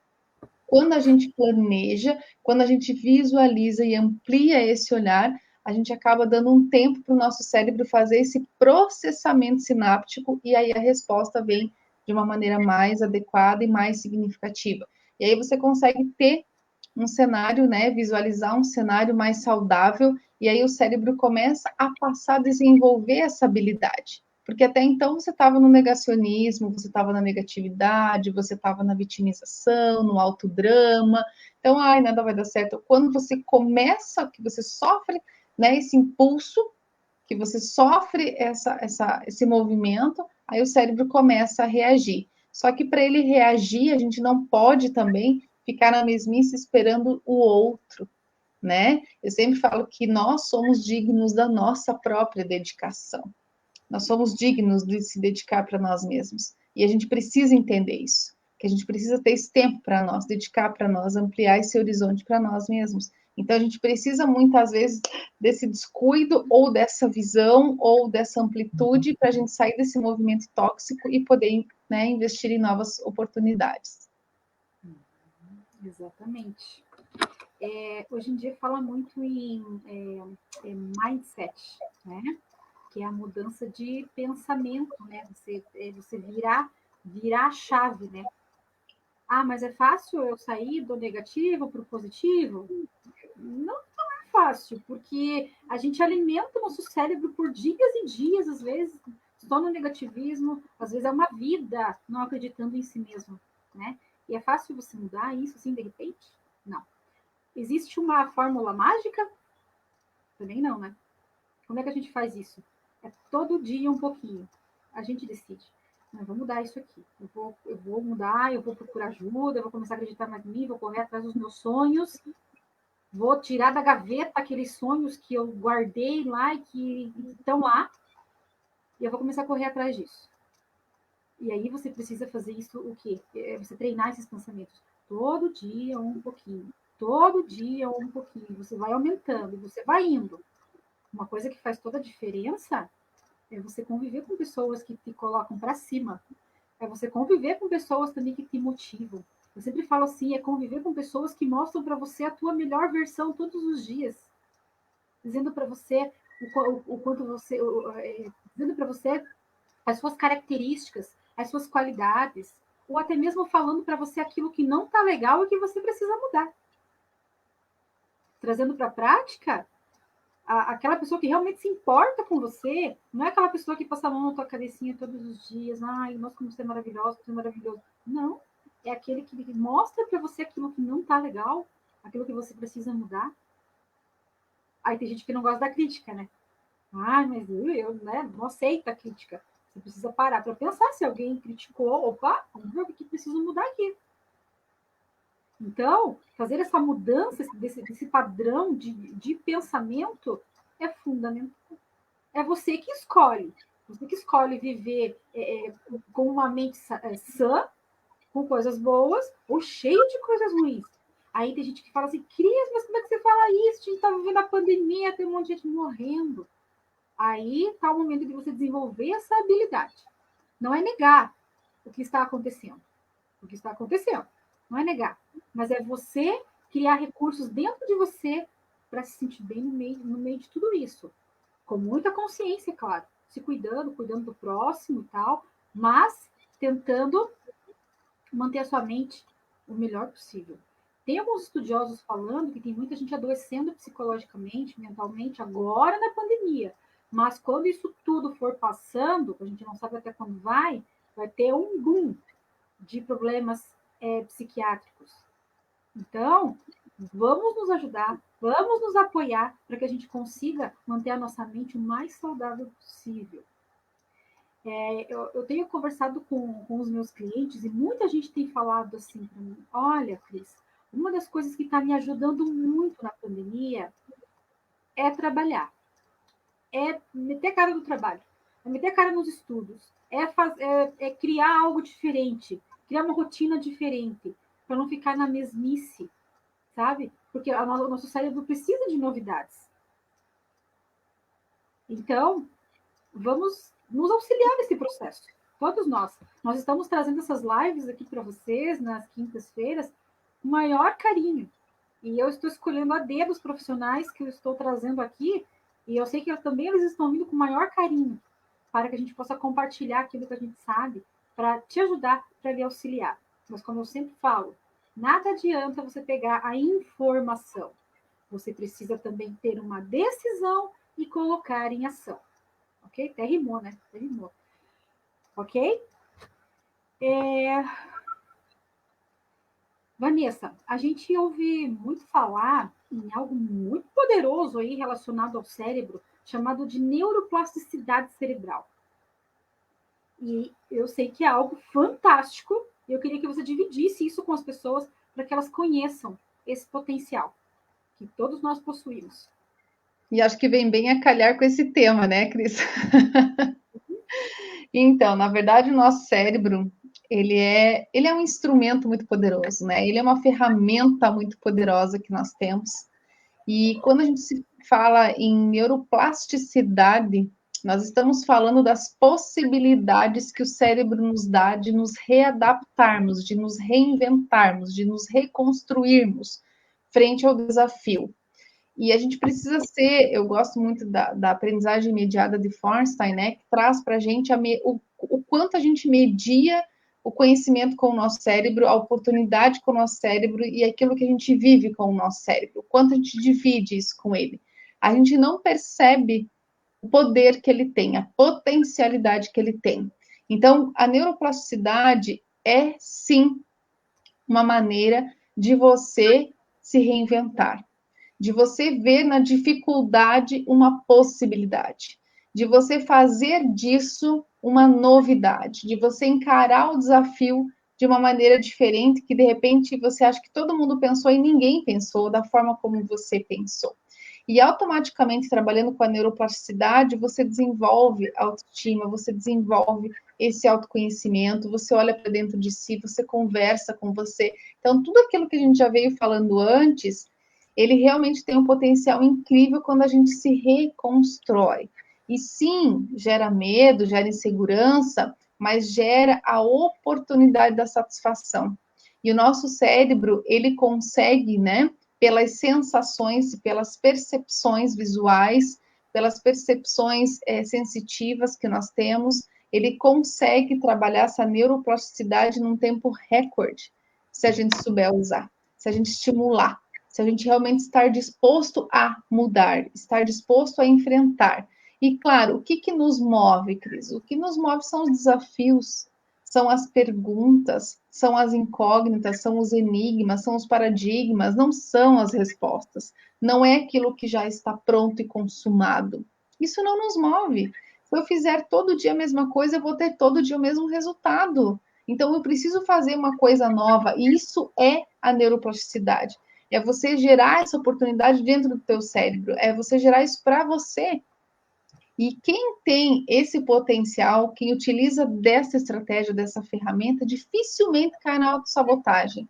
Quando a gente planeja, quando a gente visualiza e amplia esse olhar, a gente acaba dando um tempo para o nosso cérebro fazer esse processamento sináptico e aí a resposta vem de uma maneira mais adequada e mais significativa. E aí você consegue ter um cenário, né, visualizar um cenário mais saudável, e aí o cérebro começa a passar a desenvolver essa habilidade. Porque até então você estava no negacionismo, você estava na negatividade, você estava na vitimização, no autodrama. Então, nada vai dar certo. Quando você começa, que você sofre, né, esse impulso, que você sofre esse movimento, aí o cérebro começa a reagir. Só que para ele reagir, a gente não pode também ficar na mesmice esperando o outro, né? Eu sempre falo que nós somos dignos da nossa própria dedicação. Nós somos dignos de se dedicar para nós mesmos. E a gente precisa entender isso, que a gente precisa ter esse tempo para nós, dedicar para nós, ampliar esse horizonte para nós mesmos. Então a gente precisa muitas vezes desse descuido ou dessa visão ou dessa amplitude para a gente sair desse movimento tóxico e poder, né, investir em novas oportunidades. Exatamente. Hoje em dia fala muito em mindset, né? Que é a mudança de pensamento, né? Você virar a chave, né? Mas é fácil eu sair do negativo para o positivo? Não é fácil, porque a gente alimenta o nosso cérebro por dias e dias, às vezes, só no negativismo, às vezes é uma vida não acreditando em si mesmo, né? E é fácil você mudar isso assim de repente? Não. Existe uma fórmula mágica? Também não, né? Como é que a gente faz isso? É todo dia um pouquinho. A gente decide. Eu vou mudar isso aqui. Eu vou mudar, eu vou procurar ajuda, eu vou começar a acreditar mais em mim, vou correr atrás dos meus sonhos, vou tirar da gaveta aqueles sonhos que eu guardei lá e que estão lá, e eu vou começar a correr atrás disso. E aí você precisa fazer isso o quê? É você treinar esses pensamentos. Todo dia um pouquinho. Todo dia um pouquinho. Você vai aumentando, você vai indo. Uma coisa que faz toda a diferença é você conviver com pessoas que te colocam para cima. É você conviver com pessoas também que te motivam. Eu sempre falo assim, é conviver com pessoas que mostram para você a tua melhor versão todos os dias. Dizendo para você o quanto você... dizendo para você as suas características, as suas qualidades, ou até mesmo falando para você aquilo que não está legal e que você precisa mudar. Trazendo para a prática, aquela pessoa que realmente se importa com você, não é aquela pessoa que passa a mão na tua cabecinha todos os dias, ai, nossa, como você é maravilhosa, você é maravilhoso. Não, é aquele que mostra para você aquilo que não está legal, aquilo que você precisa mudar. Aí tem gente que não gosta da crítica, né? Ah, mas eu né, não aceito a crítica. Você precisa parar para pensar se alguém criticou. Opa, vamos ver o que precisa mudar aqui. Então, fazer essa mudança desse padrão de pensamento é fundamental. É você que escolhe. Você que escolhe viver com uma mente sã, com coisas boas, ou cheio de coisas ruins. Aí tem gente que fala assim, Cris, mas como é que você fala isso? A gente está vivendo a pandemia, tem um monte de gente morrendo. Aí está o momento de você desenvolver essa habilidade. Não é negar o que está acontecendo. O que está acontecendo. Não é negar. Mas é você criar recursos dentro de você para se sentir bem no meio de tudo isso. Com muita consciência, claro. Se cuidando, cuidando do próximo e tal, mas tentando manter a sua mente o melhor possível. Tem alguns estudiosos falando que tem muita gente adoecendo psicologicamente, mentalmente, agora na pandemia. Mas quando isso tudo for passando, a gente não sabe até quando vai ter um boom de problemas psiquiátricos. Então, vamos nos ajudar, vamos nos apoiar para que a gente consiga manter a nossa mente o mais saudável possível. Eu tenho conversado com os meus clientes e muita gente tem falado assim para mim, olha, Cris, uma das coisas que está me ajudando muito na pandemia é trabalhar, é meter a cara no trabalho, é meter a cara nos estudos, é criar algo diferente, criar uma rotina diferente, para não ficar na mesmice, sabe? Porque o nosso cérebro precisa de novidades. Então, vamos nos auxiliar nesse processo. Todos nós. Nós estamos trazendo essas lives aqui para vocês nas quintas-feiras com o maior carinho. E eu estou escolhendo a dedo os profissionais que eu estou trazendo aqui, e eu sei que também eles estão vindo com o maior carinho, para que a gente possa compartilhar aquilo que a gente sabe, para te ajudar, para lhe auxiliar. Mas como eu sempre falo, nada adianta você pegar a informação. Você precisa também ter uma decisão e colocar em ação. Ok? Até rimou, né? Até rimou. Ok? Vanessa, a gente ouve muito falar em algo muito poderoso aí relacionado ao cérebro, chamado de neuroplasticidade cerebral. E eu sei que é algo fantástico, e eu queria que você dividisse isso com as pessoas para que elas conheçam esse potencial que todos nós possuímos. E acho que vem bem a calhar com esse tema, né, Cris? Então, na verdade, o nosso cérebro, ele é um instrumento muito poderoso, né? Ele é uma ferramenta muito poderosa que nós temos. E quando a gente se fala em neuroplasticidade, nós estamos falando das possibilidades que o cérebro nos dá de nos readaptarmos, de nos reinventarmos, de nos reconstruirmos frente ao desafio. E a gente precisa ser, eu gosto muito da aprendizagem mediada de Fornstein, né, que traz para a gente o quanto a gente media o conhecimento com o nosso cérebro, a oportunidade com o nosso cérebro e aquilo que a gente vive com o nosso cérebro, o quanto a gente divide isso com ele. A gente não percebe o poder que ele tem, a potencialidade que ele tem. Então, a neuroplasticidade é, sim, uma maneira de você se reinventar, de você ver na dificuldade uma possibilidade, de você fazer disso uma novidade, de você encarar o desafio de uma maneira diferente, que de repente você acha que todo mundo pensou e ninguém pensou da forma como você pensou. E automaticamente, trabalhando com a neuroplasticidade, você desenvolve autoestima, você desenvolve esse autoconhecimento, você olha para dentro de si, você conversa com você. Então, tudo aquilo que a gente já veio falando antes, ele realmente tem um potencial incrível quando a gente se reconstrói. E sim, gera medo, gera insegurança, mas gera a oportunidade da satisfação. E o nosso cérebro, ele consegue, né, pelas sensações, pelas percepções visuais, pelas percepções sensitivas que nós temos, ele consegue trabalhar essa neuroplasticidade num tempo recorde, se a gente souber usar, se a gente estimular, se a gente realmente estar disposto a mudar, estar disposto a enfrentar. E, claro, o que nos move, Cris? O que nos move são os desafios, são as perguntas, são as incógnitas, são os enigmas, são os paradigmas, não são as respostas. Não é aquilo que já está pronto e consumado. Isso não nos move. Se eu fizer todo dia a mesma coisa, eu vou ter todo dia o mesmo resultado. Então, eu preciso fazer uma coisa nova. E isso é a neuroplasticidade. É você gerar essa oportunidade dentro do teu cérebro. É você gerar isso para você. E quem tem esse potencial, quem utiliza dessa estratégia, dessa ferramenta, dificilmente cai na autossabotagem.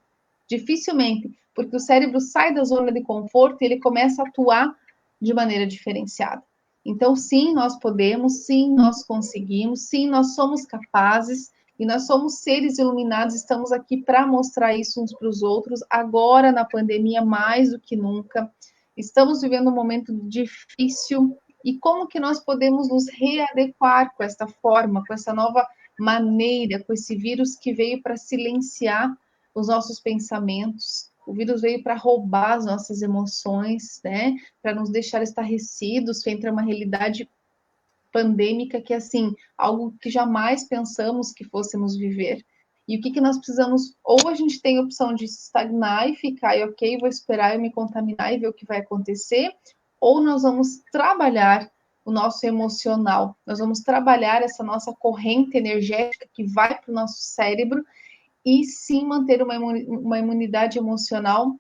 Dificilmente. Porque o cérebro sai da zona de conforto e ele começa a atuar de maneira diferenciada. Então, sim, nós podemos, sim, nós conseguimos, sim, nós somos capazes e nós somos seres iluminados, estamos aqui para mostrar isso uns para os outros, agora na pandemia mais do que nunca. Estamos vivendo um momento difícil e como que nós podemos nos readequar com essa forma, com essa nova maneira, com esse vírus que veio para silenciar os nossos pensamentos, o vírus veio para roubar as nossas emoções, né? Para nos deixar estarrecidos frente a uma realidade pandêmica que é assim, algo que jamais pensamos que fôssemos viver. E o que nós precisamos? Ou a gente tem a opção de se estagnar e ficar, e ok, vou esperar eu me contaminar e ver o que vai acontecer, ou nós vamos trabalhar o nosso emocional, nós vamos trabalhar essa nossa corrente energética que vai para o nosso cérebro e sim manter uma imunidade emocional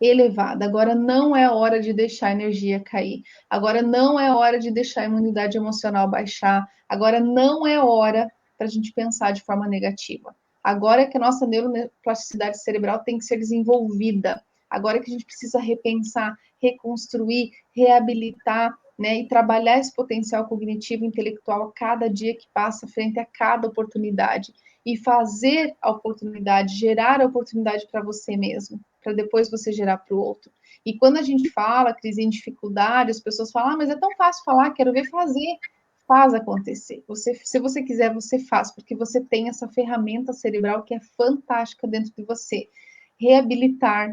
elevada. Agora não é hora de deixar a energia cair. Agora não é hora de deixar a imunidade emocional baixar. Agora não é hora para a gente pensar de forma negativa. Agora é que a nossa neuroplasticidade cerebral tem que ser desenvolvida. Agora é que a gente precisa repensar, reconstruir, reabilitar, né, e trabalhar esse potencial cognitivo e intelectual a cada dia que passa, frente a cada oportunidade. E fazer a oportunidade, gerar a oportunidade para você mesmo, para depois você gerar para o outro. E quando a gente fala, crise em dificuldade, as pessoas falam, mas é tão fácil falar, quero ver fazer. Faz acontecer. Se você quiser, você faz, porque você tem essa ferramenta cerebral que é fantástica dentro de você. Reabilitar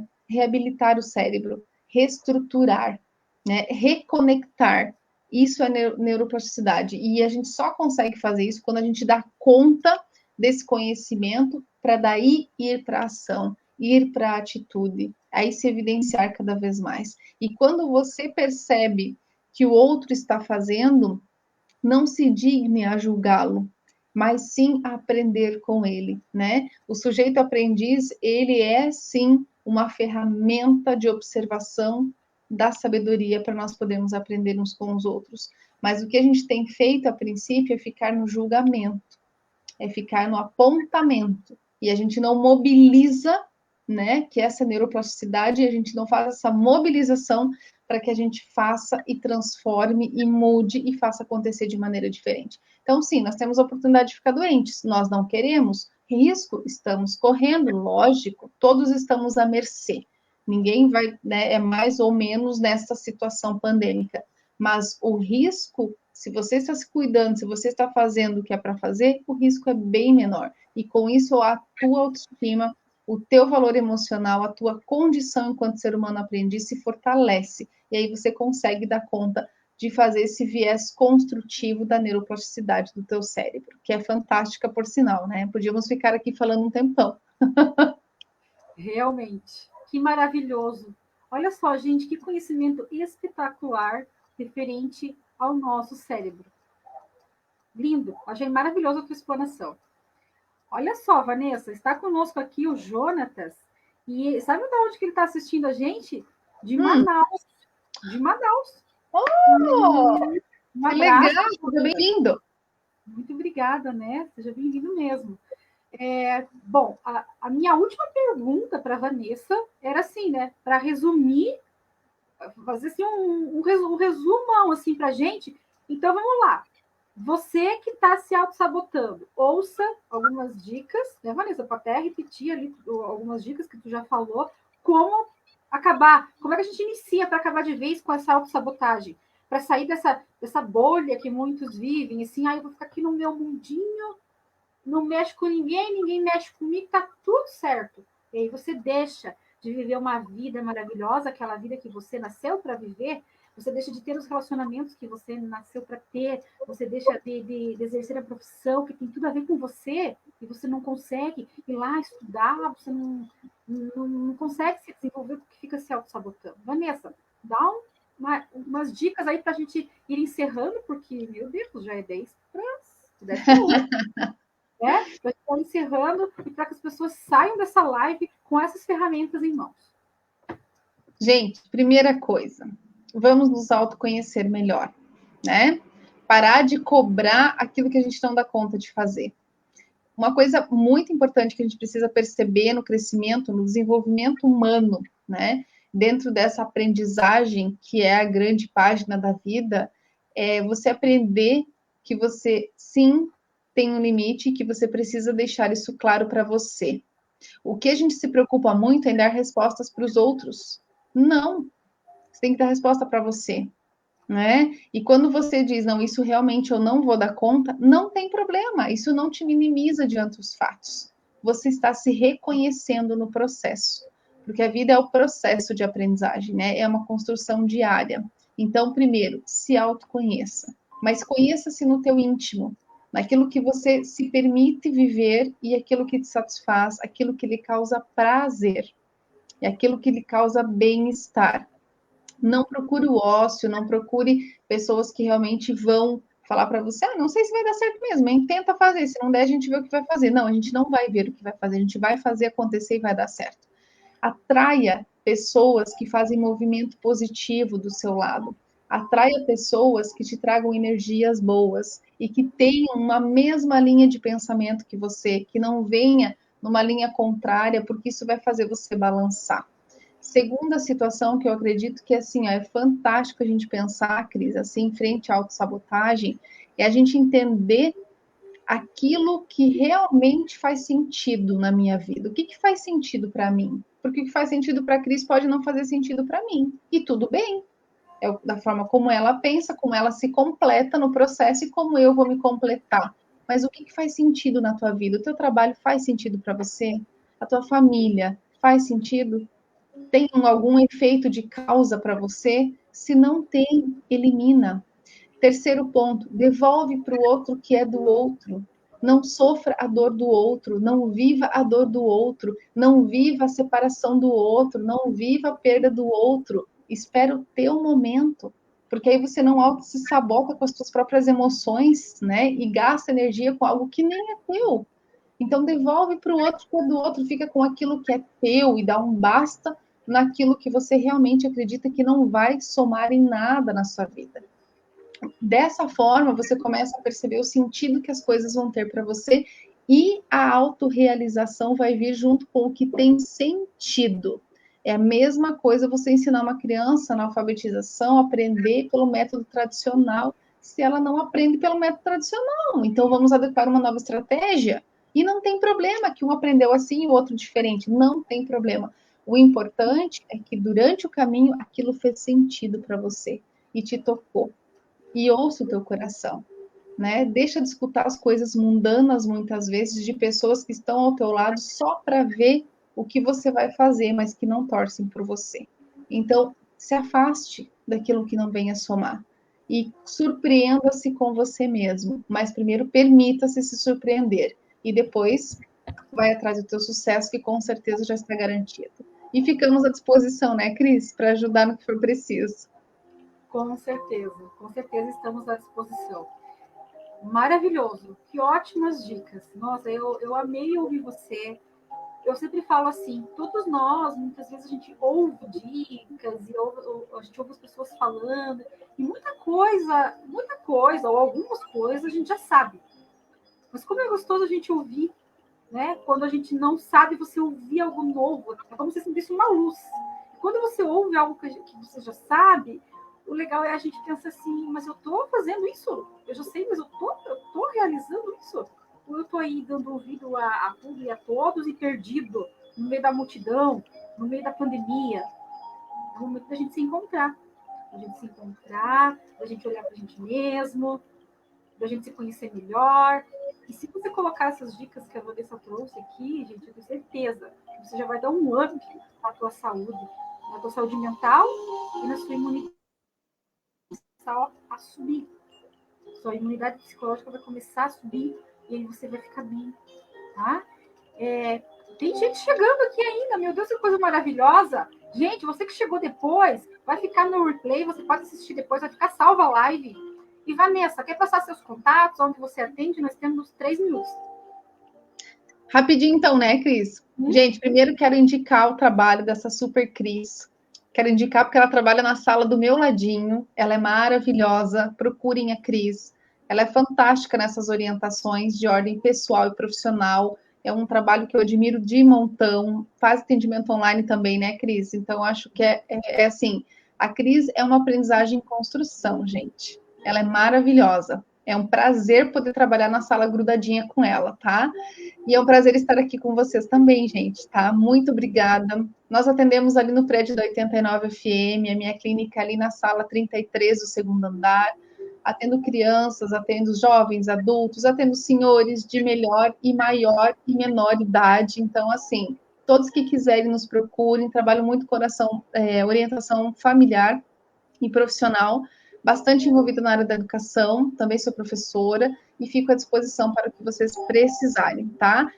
o cérebro, reestruturar, né? Reconectar. Isso é neuroplasticidade. E a gente só consegue fazer isso quando a gente dá conta desse conhecimento para daí ir para a ação, ir para a atitude, aí se evidenciar cada vez mais. E quando você percebe que o outro está fazendo, não se digne a julgá-lo, mas sim a aprender com ele, né? O sujeito aprendiz, ele é sim uma ferramenta de observação da sabedoria para nós podermos aprender uns com os outros. Mas o que a gente tem feito a princípio é ficar no julgamento, é ficar no apontamento. E a gente não mobiliza, né? Que essa neuroplasticidade, a gente não faz essa mobilização para que a gente faça e transforme e mude e faça acontecer de maneira diferente. Então, sim, nós temos a oportunidade de ficar doentes. Nós não queremos risco, estamos correndo, lógico, todos estamos à mercê. Ninguém vai, né, é mais ou menos nessa situação pandêmica. Mas o risco, se você está se cuidando, se você está fazendo o que é para fazer, o risco é bem menor. E com isso, a tua autoestima, o teu valor emocional, a tua condição enquanto ser humano aprendiz se fortalece. E aí você consegue dar conta de fazer esse viés construtivo da neuroplasticidade do teu cérebro, que é fantástica por sinal, né? Podíamos ficar aqui falando um tempão. Realmente. Que maravilhoso. Olha só, gente, que conhecimento espetacular referente ao nosso cérebro. Lindo. Achei maravilhosa a tua explanação. Olha só, Vanessa, está conosco aqui o Jonatas. E sabe de onde que ele está assistindo a gente? De Manaus. De Manaus. Oh, Um que abraço. legal, seja bem-vindo. Muito obrigada, né? Seja bem-vindo mesmo. Bom, a minha última pergunta para a Vanessa era assim, né? Para resumir, fazer assim, um resumão assim, para a gente. Então, vamos lá. Você que está se auto-sabotando, ouça algumas dicas, né, Vanessa? Para até repetir ali algumas dicas que tu já falou, como acabar, como é que a gente inicia para acabar de vez com essa auto-sabotagem? Para sair dessa bolha que muitos vivem, assim, eu vou ficar aqui no meu mundinho, não mexe com ninguém, ninguém mexe comigo, tá tudo certo. E aí você deixa de viver uma vida maravilhosa, aquela vida que você nasceu para viver, você deixa de ter os relacionamentos que você nasceu para ter, você deixa de exercer a profissão que tem tudo a ver com você, e você não consegue ir lá estudar, você não consegue se desenvolver porque fica se auto-sabotando. Vanessa, dá umas dicas aí para a gente ir encerrando, porque, meu Deus, já é 10 para 10 para 8. Né? Para estar encerrando e para que as pessoas saiam dessa live com essas ferramentas em mãos. Gente, primeira coisa, vamos nos autoconhecer melhor, né? Parar de cobrar aquilo que a gente não dá conta de fazer. Uma coisa muito importante que a gente precisa perceber no crescimento, no desenvolvimento humano, né? Dentro dessa aprendizagem que é a grande página da vida, é você aprender que você sim tem um limite e que você precisa deixar isso claro para você. O que a gente se preocupa muito é em dar respostas para os outros. Não, você tem que dar resposta para você, né? E quando você diz, não, isso realmente eu não vou dar conta, não tem problema, isso não te minimiza diante dos fatos. Você está se reconhecendo no processo, porque a vida é o processo de aprendizagem, né? É uma construção diária. Então, primeiro, se autoconheça, mas conheça-se no teu íntimo, naquilo que você se permite viver e aquilo que te satisfaz, aquilo que lhe causa prazer, e aquilo que lhe causa bem-estar. Não procure o ócio, não procure pessoas que realmente vão falar para você, não sei se vai dar certo mesmo, hein? Tenta fazer, se não der, a gente vê o que vai fazer. Não, a gente não vai ver o que vai fazer, a gente vai fazer acontecer e vai dar certo. Atraia pessoas que fazem movimento positivo do seu lado. Atraia pessoas que te tragam energias boas e que tenham uma mesma linha de pensamento que você, que não venha numa linha contrária, porque isso vai fazer você balançar. Segunda situação que eu acredito que assim, é fantástico a gente pensar, Cris, assim, em frente à autossabotagem, é a gente entender aquilo que realmente faz sentido na minha vida. O que faz sentido para mim? Porque o que faz sentido para a Cris pode não fazer sentido para mim. E tudo bem. É da forma como ela pensa, como ela se completa no processo e como eu vou me completar. Mas o que faz sentido na tua vida? O teu trabalho faz sentido para você? A tua família faz sentido? Tem algum efeito de causa para você? Se não tem, elimina. Terceiro ponto, devolve para o outro o que é do outro. Não sofra a dor do outro, não viva a dor do outro, não viva a separação do outro, não viva a perda do outro. Espera o teu momento, porque aí você não auto se sabota com as suas próprias emoções, né? E gasta energia com algo que nem é teu. Então devolve para o outro que é do outro, fica com aquilo que é teu e dá um basta naquilo que você realmente acredita que não vai somar em nada na sua vida. Dessa forma, você começa a perceber o sentido que as coisas vão ter para você e a autorrealização vai vir junto com o que tem sentido. É a mesma coisa você ensinar uma criança na alfabetização a aprender pelo método tradicional, se ela não aprende pelo método tradicional. Então, vamos adotar uma nova estratégia. E não tem problema que um aprendeu assim e o outro diferente. Não tem problema. O importante é que durante o caminho aquilo fez sentido para você e te tocou. E ouça o teu coração, né? Deixa de escutar as coisas mundanas muitas vezes de pessoas que estão ao teu lado só para ver o que você vai fazer, mas que não torcem por você. Então, se afaste daquilo que não venha somar e surpreenda-se com você mesmo, mas primeiro permita-se se surpreender e depois vai atrás do teu sucesso, que com certeza já está garantido. E ficamos à disposição, né, Cris, para ajudar no que for preciso. Com certeza estamos à disposição. Maravilhoso, que ótimas dicas. Nossa, eu amei ouvir você. Eu sempre falo assim, todos nós, muitas vezes a gente ouve dicas e a gente ouve as pessoas falando, e muita coisa, ou algumas coisas a gente já sabe. Mas como é gostoso a gente ouvir, né? Quando a gente não sabe, você ouvir algo novo, é como se sentisse uma luz. Quando você ouve algo que você já sabe, o legal é a gente pensar assim, mas eu estou fazendo isso, eu já sei, mas eu tô realizando isso. Ou eu estou aí dando ouvido a tudo e a todos e perdido no meio da multidão, no meio da pandemia. É o momento da gente se encontrar. Da gente olhar para a gente mesmo, da gente se conhecer melhor. E se você colocar essas dicas que a Vanessa trouxe aqui, gente, eu tenho certeza que você já vai dar um up na tua saúde mental e na sua imunidade a subir. Sua imunidade psicológica vai começar a subir e aí você vai ficar bem, tá? Tem gente chegando aqui ainda, meu Deus, que coisa maravilhosa. Gente, você que chegou depois, vai ficar no replay, você pode assistir depois, vai ficar salva a live. E Vanessa, quer passar seus contatos, onde você atende? Nós temos 3 minutos. Rapidinho então, né, Cris? Gente, primeiro quero indicar o trabalho dessa super Cris. Quero indicar porque ela trabalha na sala do meu ladinho. Ela é maravilhosa. Procurem a Cris. Ela é fantástica nessas orientações de ordem pessoal e profissional. É um trabalho que eu admiro de montão. Faz atendimento online também, né, Cris? Então, acho que é assim, a Cris é uma aprendizagem em construção, gente. Ela é maravilhosa. É um prazer poder trabalhar na sala grudadinha com ela, tá? E é um prazer estar aqui com vocês também, gente, tá? Muito obrigada. Nós atendemos ali no prédio da 89 FM, a minha clínica ali na sala 33 do segundo andar. Atendo crianças, atendo jovens, adultos, atendo senhores de melhor e maior e menor idade. Então, assim, todos que quiserem nos procurem. Trabalho muito coração, orientação familiar e profissional, bastante envolvida na área da educação, também sou professora e fico à disposição para o que vocês precisarem, tá?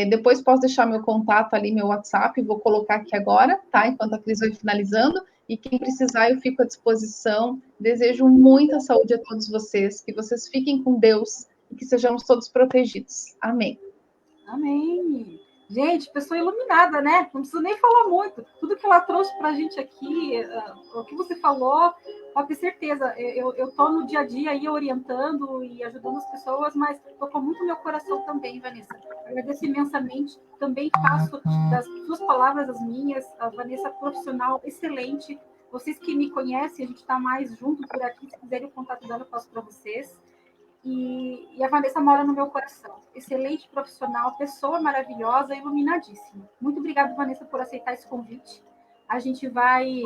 Depois posso deixar meu contato ali, meu WhatsApp, vou colocar aqui agora, tá? Enquanto a Cris vai finalizando. E quem precisar, eu fico à disposição. Desejo muita saúde a todos vocês, que vocês fiquem com Deus e que sejamos todos protegidos. Amém. Amém. Gente, pessoa iluminada, né? Não preciso nem falar muito. Tudo que ela trouxe para a gente aqui, o que você falou, pode ter certeza. Eu estou no dia a dia aí orientando e ajudando as pessoas, mas tocou muito meu coração também, Vanessa. Agradeço imensamente. Também faço das suas palavras as minhas. A Vanessa, profissional excelente. Vocês que me conhecem, a gente está mais junto por aqui. Se quiserem o contato dela, eu passo para vocês. E a Vanessa mora no meu coração. Excelente profissional, pessoa maravilhosa, iluminadíssima. Muito obrigada, Vanessa, por aceitar esse convite. A gente vai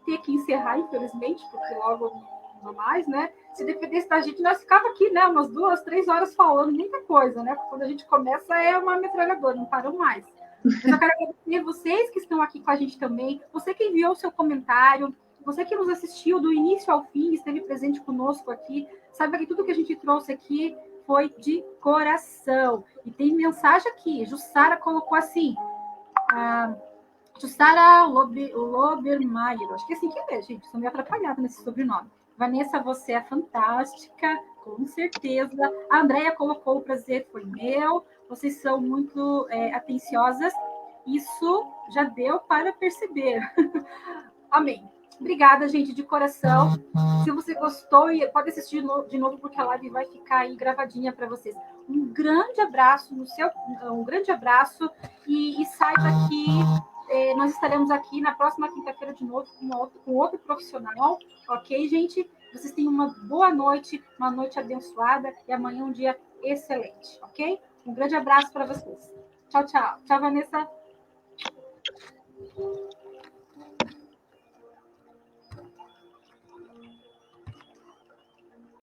ter que encerrar, infelizmente, porque logo não mais, né? Se dependesse da gente, nós ficávamos aqui, né? Umas 2, 3 horas falando muita coisa, né? Porque quando a gente começa é uma metralhadora, não paramos mais. Mas eu quero agradecer vocês que estão aqui com a gente também, você que enviou o seu comentário, você que nos assistiu do início ao fim, esteve presente conosco aqui, saiba que tudo que a gente trouxe aqui foi de coração. E tem mensagem aqui, Jussara colocou assim, Jussara Lobermaier, acho que é assim que é, gente, estou meio atrapalhada nesse sobrenome. Vanessa, você é fantástica, com certeza. A Andrea colocou, o prazer foi meu, vocês são muito atenciosas, isso já deu para perceber. Amém. Obrigada, gente, de coração. Se você gostou, pode assistir de novo, porque a live vai ficar aí gravadinha para vocês. Um grande abraço e saiba que nós estaremos aqui na próxima quinta-feira de novo com outro profissional, ok, gente? Vocês tenham uma boa noite, uma noite abençoada e amanhã um dia excelente, ok? Um grande abraço para vocês. Tchau, tchau. Tchau, Vanessa.